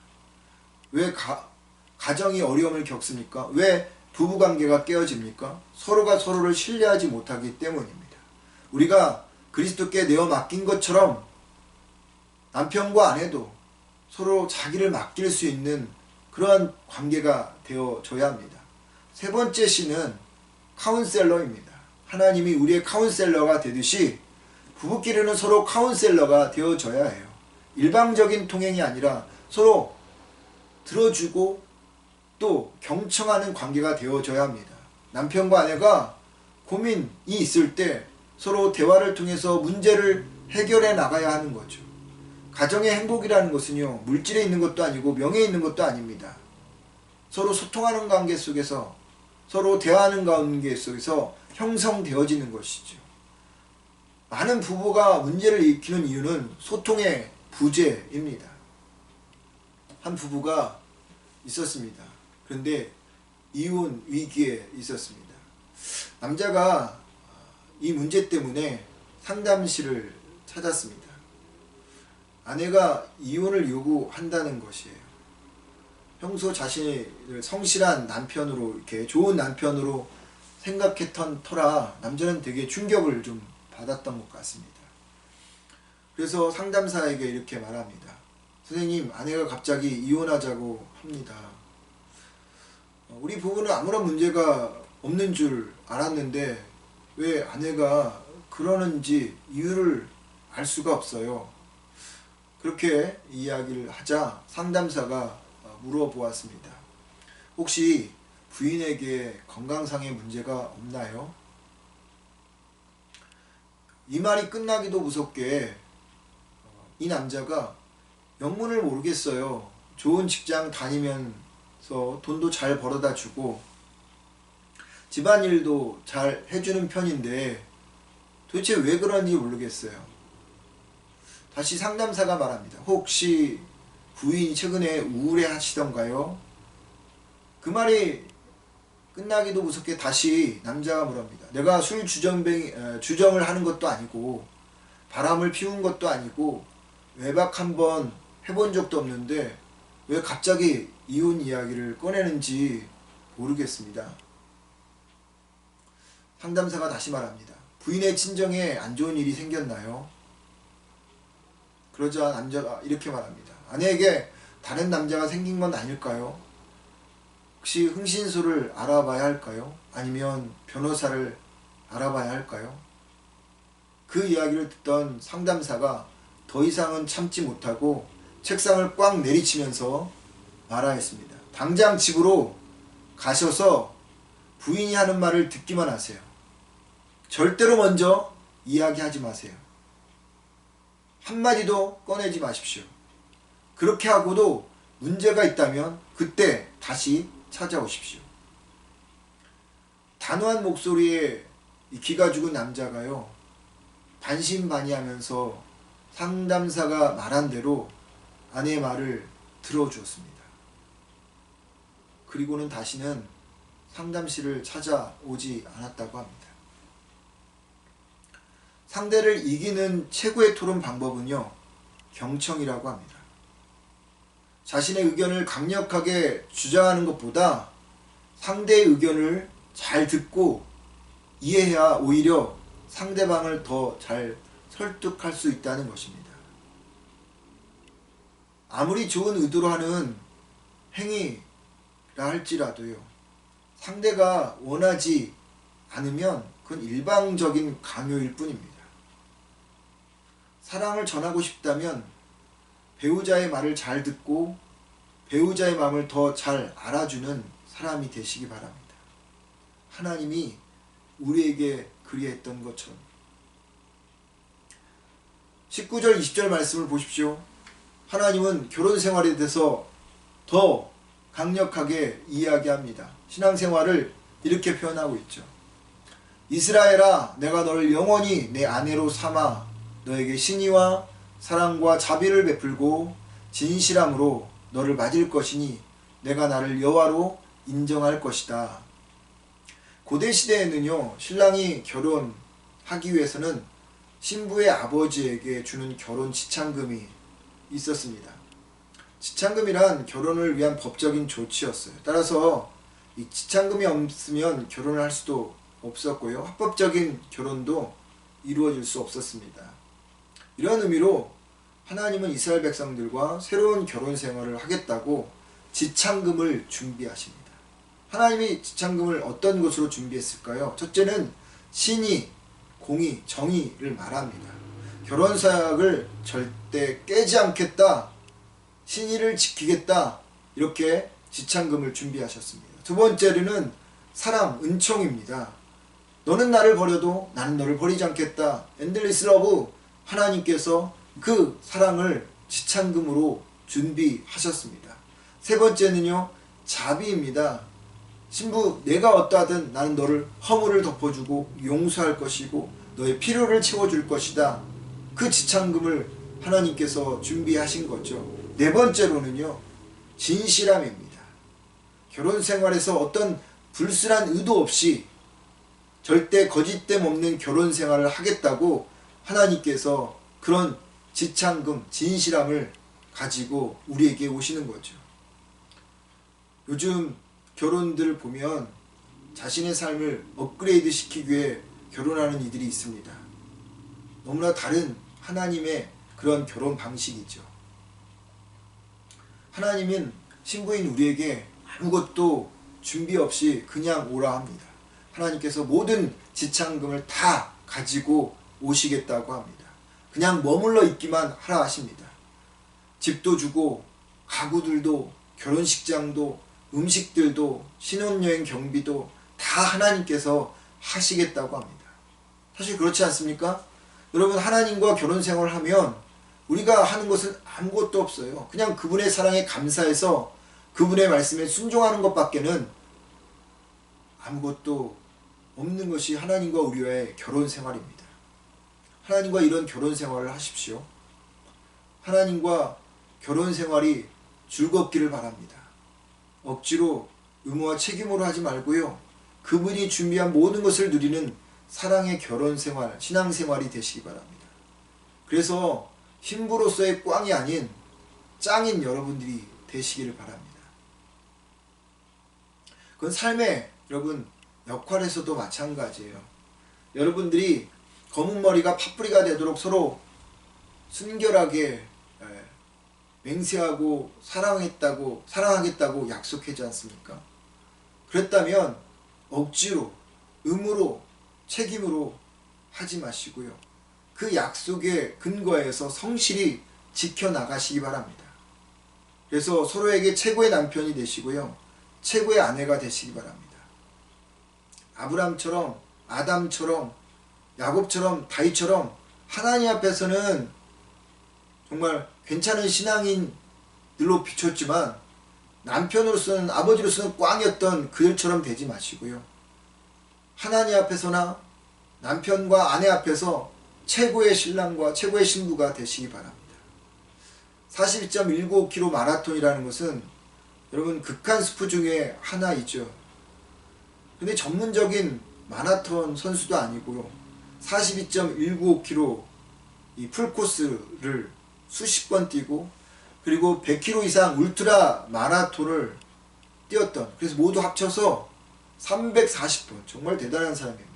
왜 가정이 어려움을 겪습니까? 왜 부부관계가 깨어집니까? 서로가 서로를 신뢰하지 못하기 때문입니다. 우리가 그리스도께 내어 맡긴 것처럼 남편과 아내도 서로 자기를 맡길 수 있는 그러한 관계가 되어져야 합니다. 세 번째 C는 카운셀러입니다. 하나님이 우리의 카운셀러가 되듯이 부부끼리는 서로 카운셀러가 되어져야 해요. 일방적인 통행이 아니라 서로 들어주고 또 경청하는 관계가 되어져야 합니다. 남편과 아내가 고민이 있을 때 서로 대화를 통해서 문제를 해결해 나가야 하는 거죠. 가정의 행복이라는 것은요, 물질에 있는 것도 아니고 명예에 있는 것도 아닙니다. 서로 소통하는 관계 속에서, 서로 대화하는 관계 속에서 형성되어지는 것이죠. 많은 부부가 문제를 일으키는 이유는 소통의 부재입니다. 한 부부가 있었습니다. 그런데 이혼 위기에 있었습니다. 남자가 이 문제 때문에 상담실을 찾았습니다. 아내가 이혼을 요구한다는 것이에요. 평소 자신을 성실한 남편으로, 이렇게 좋은 남편으로 생각했던 터라 남자는 되게 충격을 좀 받았던 것 같습니다. 그래서 상담사에게 이렇게 말합니다. 선생님, 아내가 갑자기 이혼하자고 합니다. 우리 부부는 아무런 문제가 없는 줄 알았는데 왜 아내가 그러는지 이유를 알 수가 없어요. 그렇게 이야기를 하자 상담사가 물어보았습니다. 혹시 부인에게 건강상의 문제가 없나요? 이 말이 끝나기도 무섭게 이 남자가 영문을 모르겠어요. 좋은 직장 다니면서 돈도 잘 벌어다 주고 집안일도 잘 해주는 편인데 도대체 왜 그런지 모르겠어요. 다시 상담사가 말합니다. 혹시 부인이 최근에 우울해 하시던가요? 그 말이 끝나기도 무섭게 다시 남자가 물었습니다. 내가 술 주정을 하는 것도 아니고 바람을 피운 것도 아니고 외박 한번 해본 적도 없는데 왜 갑자기 이혼 이야기를 꺼내는지 모르겠습니다. 상담사가 다시 말합니다. 부인의 친정에 안 좋은 일이 생겼나요? 그러자 남자가 이렇게 말합니다. 아내에게 다른 남자가 생긴 건 아닐까요? 혹시 흥신소를 알아봐야 할까요? 아니면 변호사를 알아봐야 할까요? 그 이야기를 듣던 상담사가 더 이상은 참지 못하고 책상을 꽉 내리치면서 말하였습니다. 당장 집으로 가셔서 부인이 하는 말을 듣기만 하세요. 절대로 먼저 이야기하지 마세요. 한마디도 꺼내지 마십시오. 그렇게 하고도 문제가 있다면 그때 다시 찾아오십시오. 단호한 목소리에 귀가 죽은 남자가요, 반신반의하면서 상담사가 말한 대로 아내의 말을 들어주었습니다. 그리고는 다시는 상담실을 찾아오지 않았다고 합니다. 상대를 이기는 최고의 토론 방법은요, 경청이라고 합니다. 자신의 의견을 강력하게 주장하는 것보다 상대의 의견을 잘 듣고 이해해야 오히려 상대방을 더 잘 설득할 수 있다는 것입니다. 아무리 좋은 의도로 하는 행위라 할지라도요, 상대가 원하지 않으면 그건 일방적인 강요일 뿐입니다. 사랑을 전하고 싶다면 배우자의 말을 잘 듣고 배우자의 마음을 더 잘 알아주는 사람이 되시기 바랍니다. 하나님이 우리에게 그리했던 것처럼. 19절 20절 말씀을 보십시오. 하나님은 결혼 생활에 대해서 더 강력하게 이야기합니다. 신앙생활을 이렇게 표현하고 있죠. 이스라엘아, 내가 너를 영원히 내 아내로 삼아 너에게 신의와 사랑과 자비를 베풀고 진실함으로 너를 맞을 것이니 내가 나를 여호와로 인정할 것이다. 고대 시대에는요, 신랑이 결혼하기 위해서는 신부의 아버지에게 주는 결혼 지참금이 있었습니다. 지참금이란 결혼을 위한 법적인 조치였어요. 따라서 이 지참금이 없으면 결혼을 할 수도 없었고요, 합법적인 결혼도 이루어질 수 없었습니다. 이런 의미로 하나님은 이스라엘 백성들과 새로운 결혼 생활을 하겠다고 지참금을 준비하십니다. 하나님이 지참금을 어떤 것으로 준비했을까요? 첫째는 신의, 공의, 정의를 말합니다. 결혼 사약을 절대 깨지 않겠다, 신의를 지키겠다, 이렇게 지참금을 준비하셨습니다. 두 번째로는 사랑, 은총입니다. 너는 나를 버려도 나는 너를 버리지 않겠다. 엔들리스 러브, 하나님께서 그 사랑을 지참금으로 준비하셨습니다. 세 번째는요, 자비입니다. 신부, 내가 어떠하든 나는 너를 허물을 덮어주고 용서할 것이고 너의 필요를 채워줄 것이다. 그 지참금을 하나님께서 준비하신 거죠. 네 번째로는요, 진실함입니다. 결혼 생활에서 어떤 불순한 의도 없이 절대 거짓됨 없는 결혼 생활을 하겠다고 하나님께서 그런 지참금, 진실함을 가지고 우리에게 오시는 거죠. 요즘 결혼들을 보면 자신의 삶을 업그레이드 시키기 위해 결혼하는 이들이 있습니다. 너무나 다른 하나님의 그런 결혼 방식이죠. 하나님은 신부인 우리에게 아무것도 준비 없이 그냥 오라 합니다. 하나님께서 모든 지참금을 다 가지고 오시겠다고 합니다. 그냥 머물러 있기만 하라 하십니다. 집도 주고 가구들도 결혼식장도 음식들도 신혼여행 경비도 다 하나님께서 하시겠다고 합니다. 사실 그렇지 않습니까? 여러분, 하나님과 결혼 생활을 하면 우리가 하는 것은 아무것도 없어요. 그냥 그분의 사랑에 감사해서 그분의 말씀에 순종하는 것밖에는 아무것도 없는 것이 하나님과 우리와의 결혼 생활입니다. 하나님과 이런 결혼 생활을 하십시오. 하나님과 결혼 생활이 즐겁기를 바랍니다. 억지로 의무와 책임으로 하지 말고요, 그분이 준비한 모든 것을 누리는 사랑의 결혼 생활, 신앙 생활이 되시기 바랍니다. 그래서 신부로서의 꽝이 아닌 짱인 여러분들이 되시기를 바랍니다. 그건 삶의 여러분 역할에서도 마찬가지예요. 여러분들이 검은 머리가 팥뿌리가 되도록 서로 순결하게 맹세하고 사랑하겠다고 약속하지 않습니까? 그랬다면 억지로, 의무로, 책임으로 하지 마시고요, 그 약속의 근거에서 성실히 지켜나가시기 바랍니다. 그래서 서로에게 최고의 남편이 되시고요, 최고의 아내가 되시기 바랍니다. 아브람처럼, 아담처럼, 야곱처럼, 다윗처럼 하나님 앞에서는 정말 괜찮은 신앙인들로 비췄지만 남편으로서는, 아버지로서는 꽝이었던 그들처럼 되지 마시고요, 하나님 앞에서나 남편과 아내 앞에서 최고의 신랑과 최고의 신부가 되시기 바랍니다. 42.195km 마라톤이라는 것은 여러분 극한 스포 중에 하나이죠. 근데 전문적인 마라톤 선수도 아니고요. 42.195km 이 풀코스를 수십 번 뛰고 그리고 100km 이상 울트라 마라톤을 뛰었던, 그래서 모두 합쳐서 340번, 정말 대단한 사람입니다.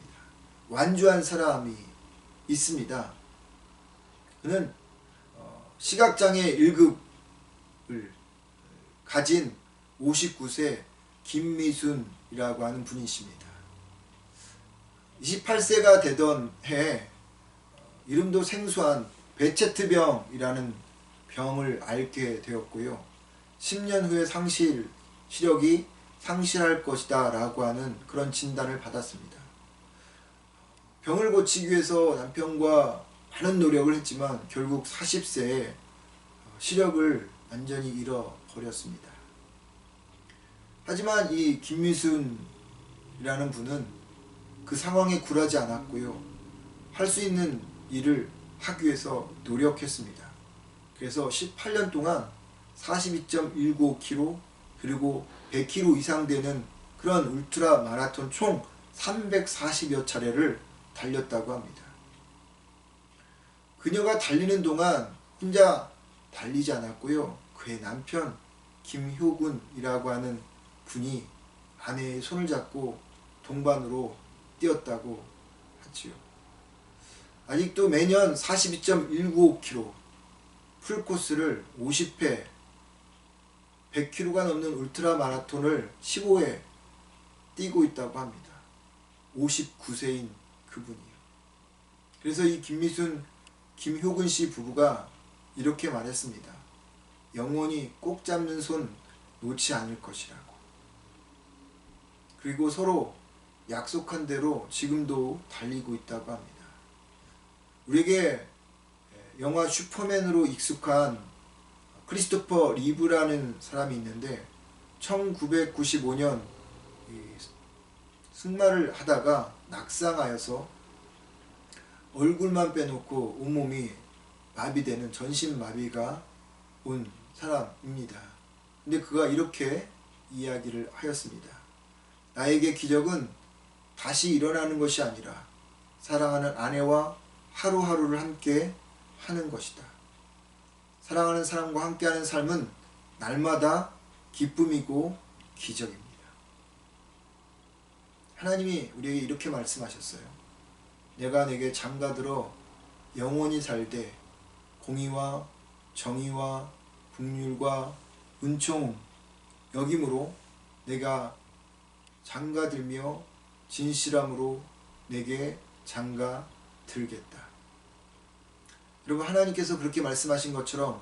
완주한 사람이 있습니다. 그는 시각장애 1급을 가진 59세 김미순이라고 하는 분이십니다. 28세가 되던 해에 이름도 생소한 베체트병이라는 병을 앓게 되었고요. 10년 후에 시력이 상실할 것이다 라고 하는 그런 진단을 받았습니다. 병을 고치기 위해서 남편과 많은 노력을 했지만 결국 40세에 시력을 완전히 잃어버렸습니다. 하지만 이 김미순이라는 분은 그 상황에 굴하지 않았고요. 할 수 있는 일을 하기 위해서 노력했습니다. 그래서 18년 동안 42.195km 그리고 100km 이상 되는 그런 울트라 마라톤 총 340여 차례를 달렸다고 합니다. 그녀가 달리는 동안 혼자 달리지 않았고요. 그의 남편 김효군이라고 하는 분이 아내의 손을 잡고 동반으로 뛰었다고 하지요. 아직도 매년 42.195km 풀코스를 50회 100km가 넘는 울트라 마라톤을 15회 뛰고 있다고 합니다. 59세인 그분이요. 그래서 이 김미순, 김효근 씨 부부가 이렇게 말했습니다. 영원히 꼭 잡는 손 놓지 않을 것이라고. 그리고 서로 약속한 대로 지금도 달리고 있다고 합니다. 우리에게 영화 슈퍼맨으로 익숙한 크리스토퍼 리브라는 사람이 있는데 1995년 승마를 하다가 낙상하여서 얼굴만 빼놓고 온몸이 마비되는 전신마비가 온 사람입니다. 근데 그가 이렇게 이야기를 하였습니다. 나에게 기적은 다시 일어나는 것이 아니라 사랑하는 아내와 하루하루를 함께 하는 것이다. 사랑하는 사람과 함께하는 삶은 날마다 기쁨이고 기적입니다. 하나님이 우리에게 이렇게 말씀하셨어요. 내가 내게 장가들어 영원히 살되 공의와 정의와 긍휼과 은총 여김으로 내가 장가들며 진실함으로 내게 장가들겠다. 여러분, 하나님께서 그렇게 말씀하신 것처럼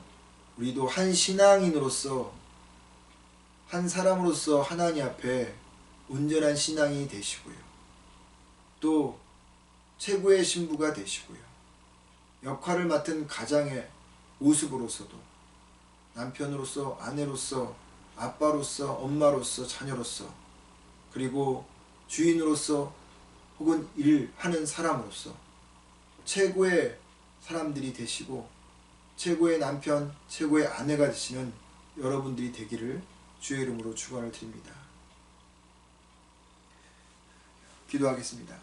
우리도 한 신앙인으로서, 한 사람으로서 하나님 앞에 온전한 신앙이 되시고요. 또 최고의 신부가 되시고요. 역할을 맡은 가장의 모습으로서도 남편으로서, 아내로서, 아빠로서, 엄마로서, 자녀로서, 그리고 주인으로서 혹은 일하는 사람으로서 최고의 사람들이 되시고 최고의 남편, 최고의 아내가 되시는 여러분들이 되기를 주의 이름으로 축원을 드립니다. 기도하겠습니다.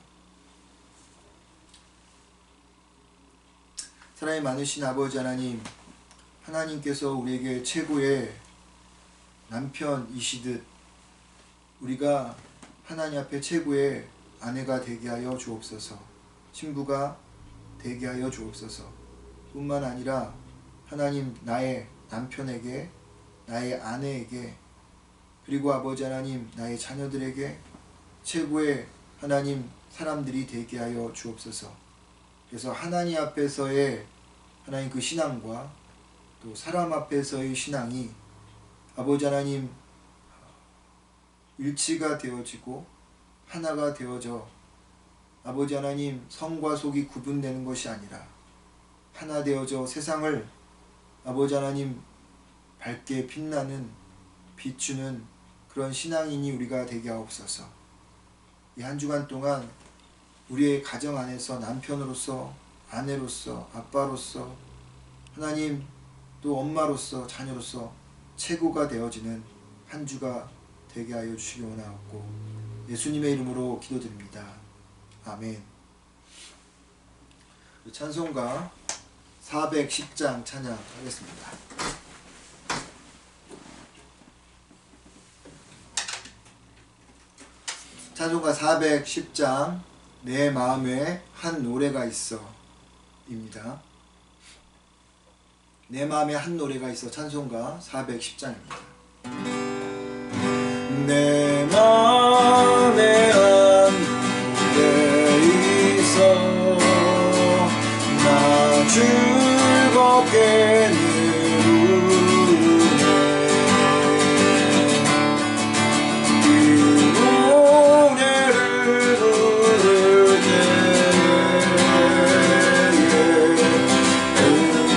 사랑이 많으신 아버지 하나님, 하나님께서 우리에게 최고의 남편이시듯 우리가 하나님 앞에 최고의 아내가 되게 하여 주옵소서. 신부가 되게 하여 주옵소서. 뿐만 아니라 하나님, 나의 남편에게, 나의 아내에게, 그리고 아버지 하나님, 나의 자녀들에게 최고의 하나님 사람들이 되게 하여 주옵소서. 그래서 하나님 앞에서의 하나님 그 신앙과 또 사람 앞에서의 신앙이 아버지 하나님 일치가 되어지고 하나가 되어져 아버지 하나님 성과 속이 구분되는 것이 아니라 하나 되어져 세상을 아버지 하나님 밝게 빛나는 비추는 그런 신앙인이 우리가 되게 하옵소서. 이 한 주간 동안 우리의 가정 안에서 남편으로서, 아내로서, 아빠로서, 하나님 또 엄마로서, 자녀로서 최고가 되어지는 한 주가 되게 하여 주시기 원하옵고 예수님의 이름으로 기도드립니다. 아멘. 찬송가 410장 찬양하겠습니다. 찬송가 410장 내 마음에 한 노래가 있어 입니다. 내 마음에 한 노래가 있어 찬송가 410장입니다. 내 마음에 한 노래 있어 나 즐겁게 누르네 이 노래를 부를 때에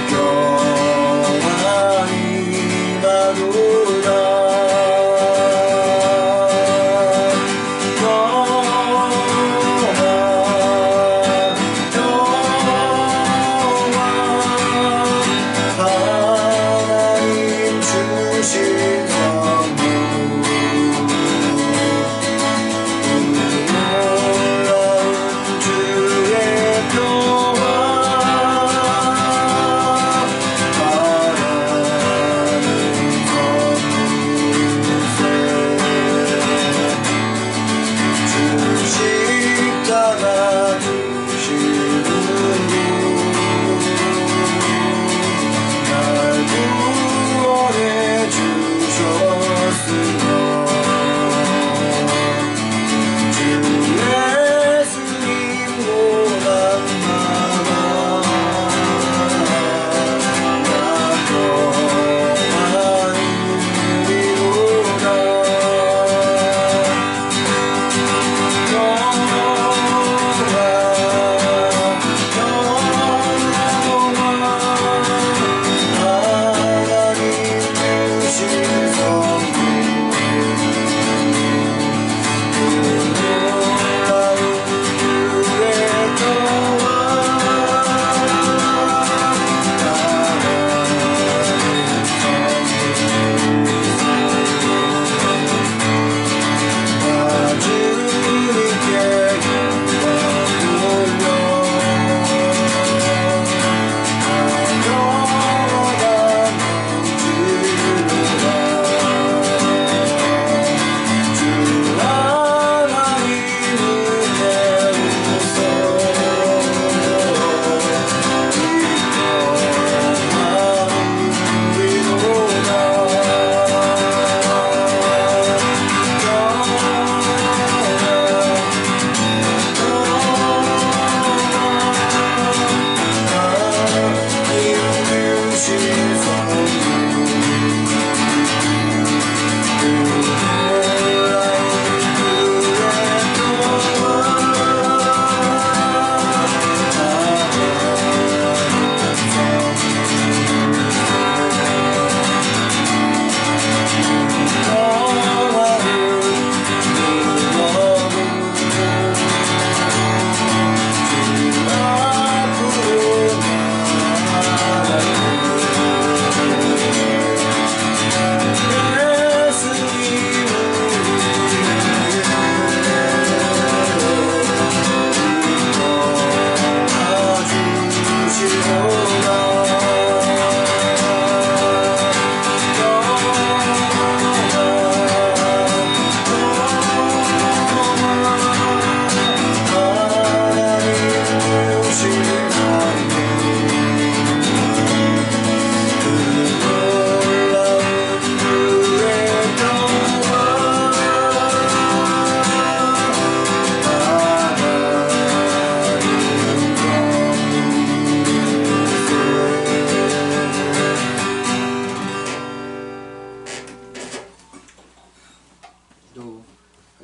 은평하니 나누라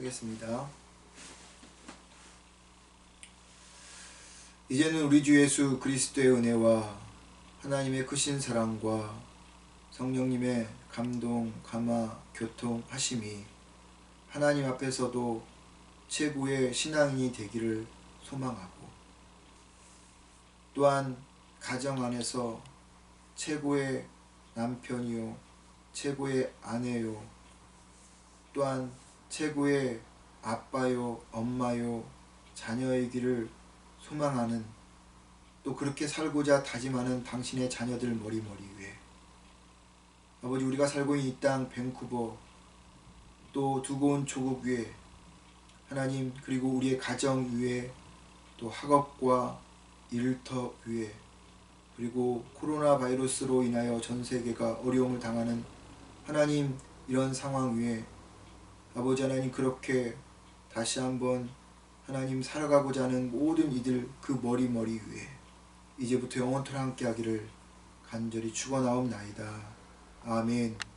기도하겠습니다. 이제는 우리 주 예수 그리스도의 은혜와 하나님의 크신 사랑과 성령님의 감동, 감화, 교통하심이 하나님 앞에서도 최고의 신앙인이 되기를 소망하고 또한 가정 안에서 최고의 남편이요 최고의 아내요 또한 최고의 아빠요 엄마요 자녀이기를 소망하는, 또 그렇게 살고자 다짐하는 당신의 자녀들 머리머리 위에 아버지, 우리가 살고 있는 이 땅 밴쿠버, 또 두고 온 조국 위에 하나님, 그리고 우리의 가정 위에, 또 학업과 일터 위에, 그리고 코로나 바이러스로 인하여 전 세계가 어려움을 당하는 하나님, 이런 상황 위에 아버지 하나님, 그렇게 다시 한번 하나님 살아가고자 하는 모든 이들 그 머리머리 위에 이제부터 영원토록 함께 하기를 간절히 축원하옵나이다. 아멘.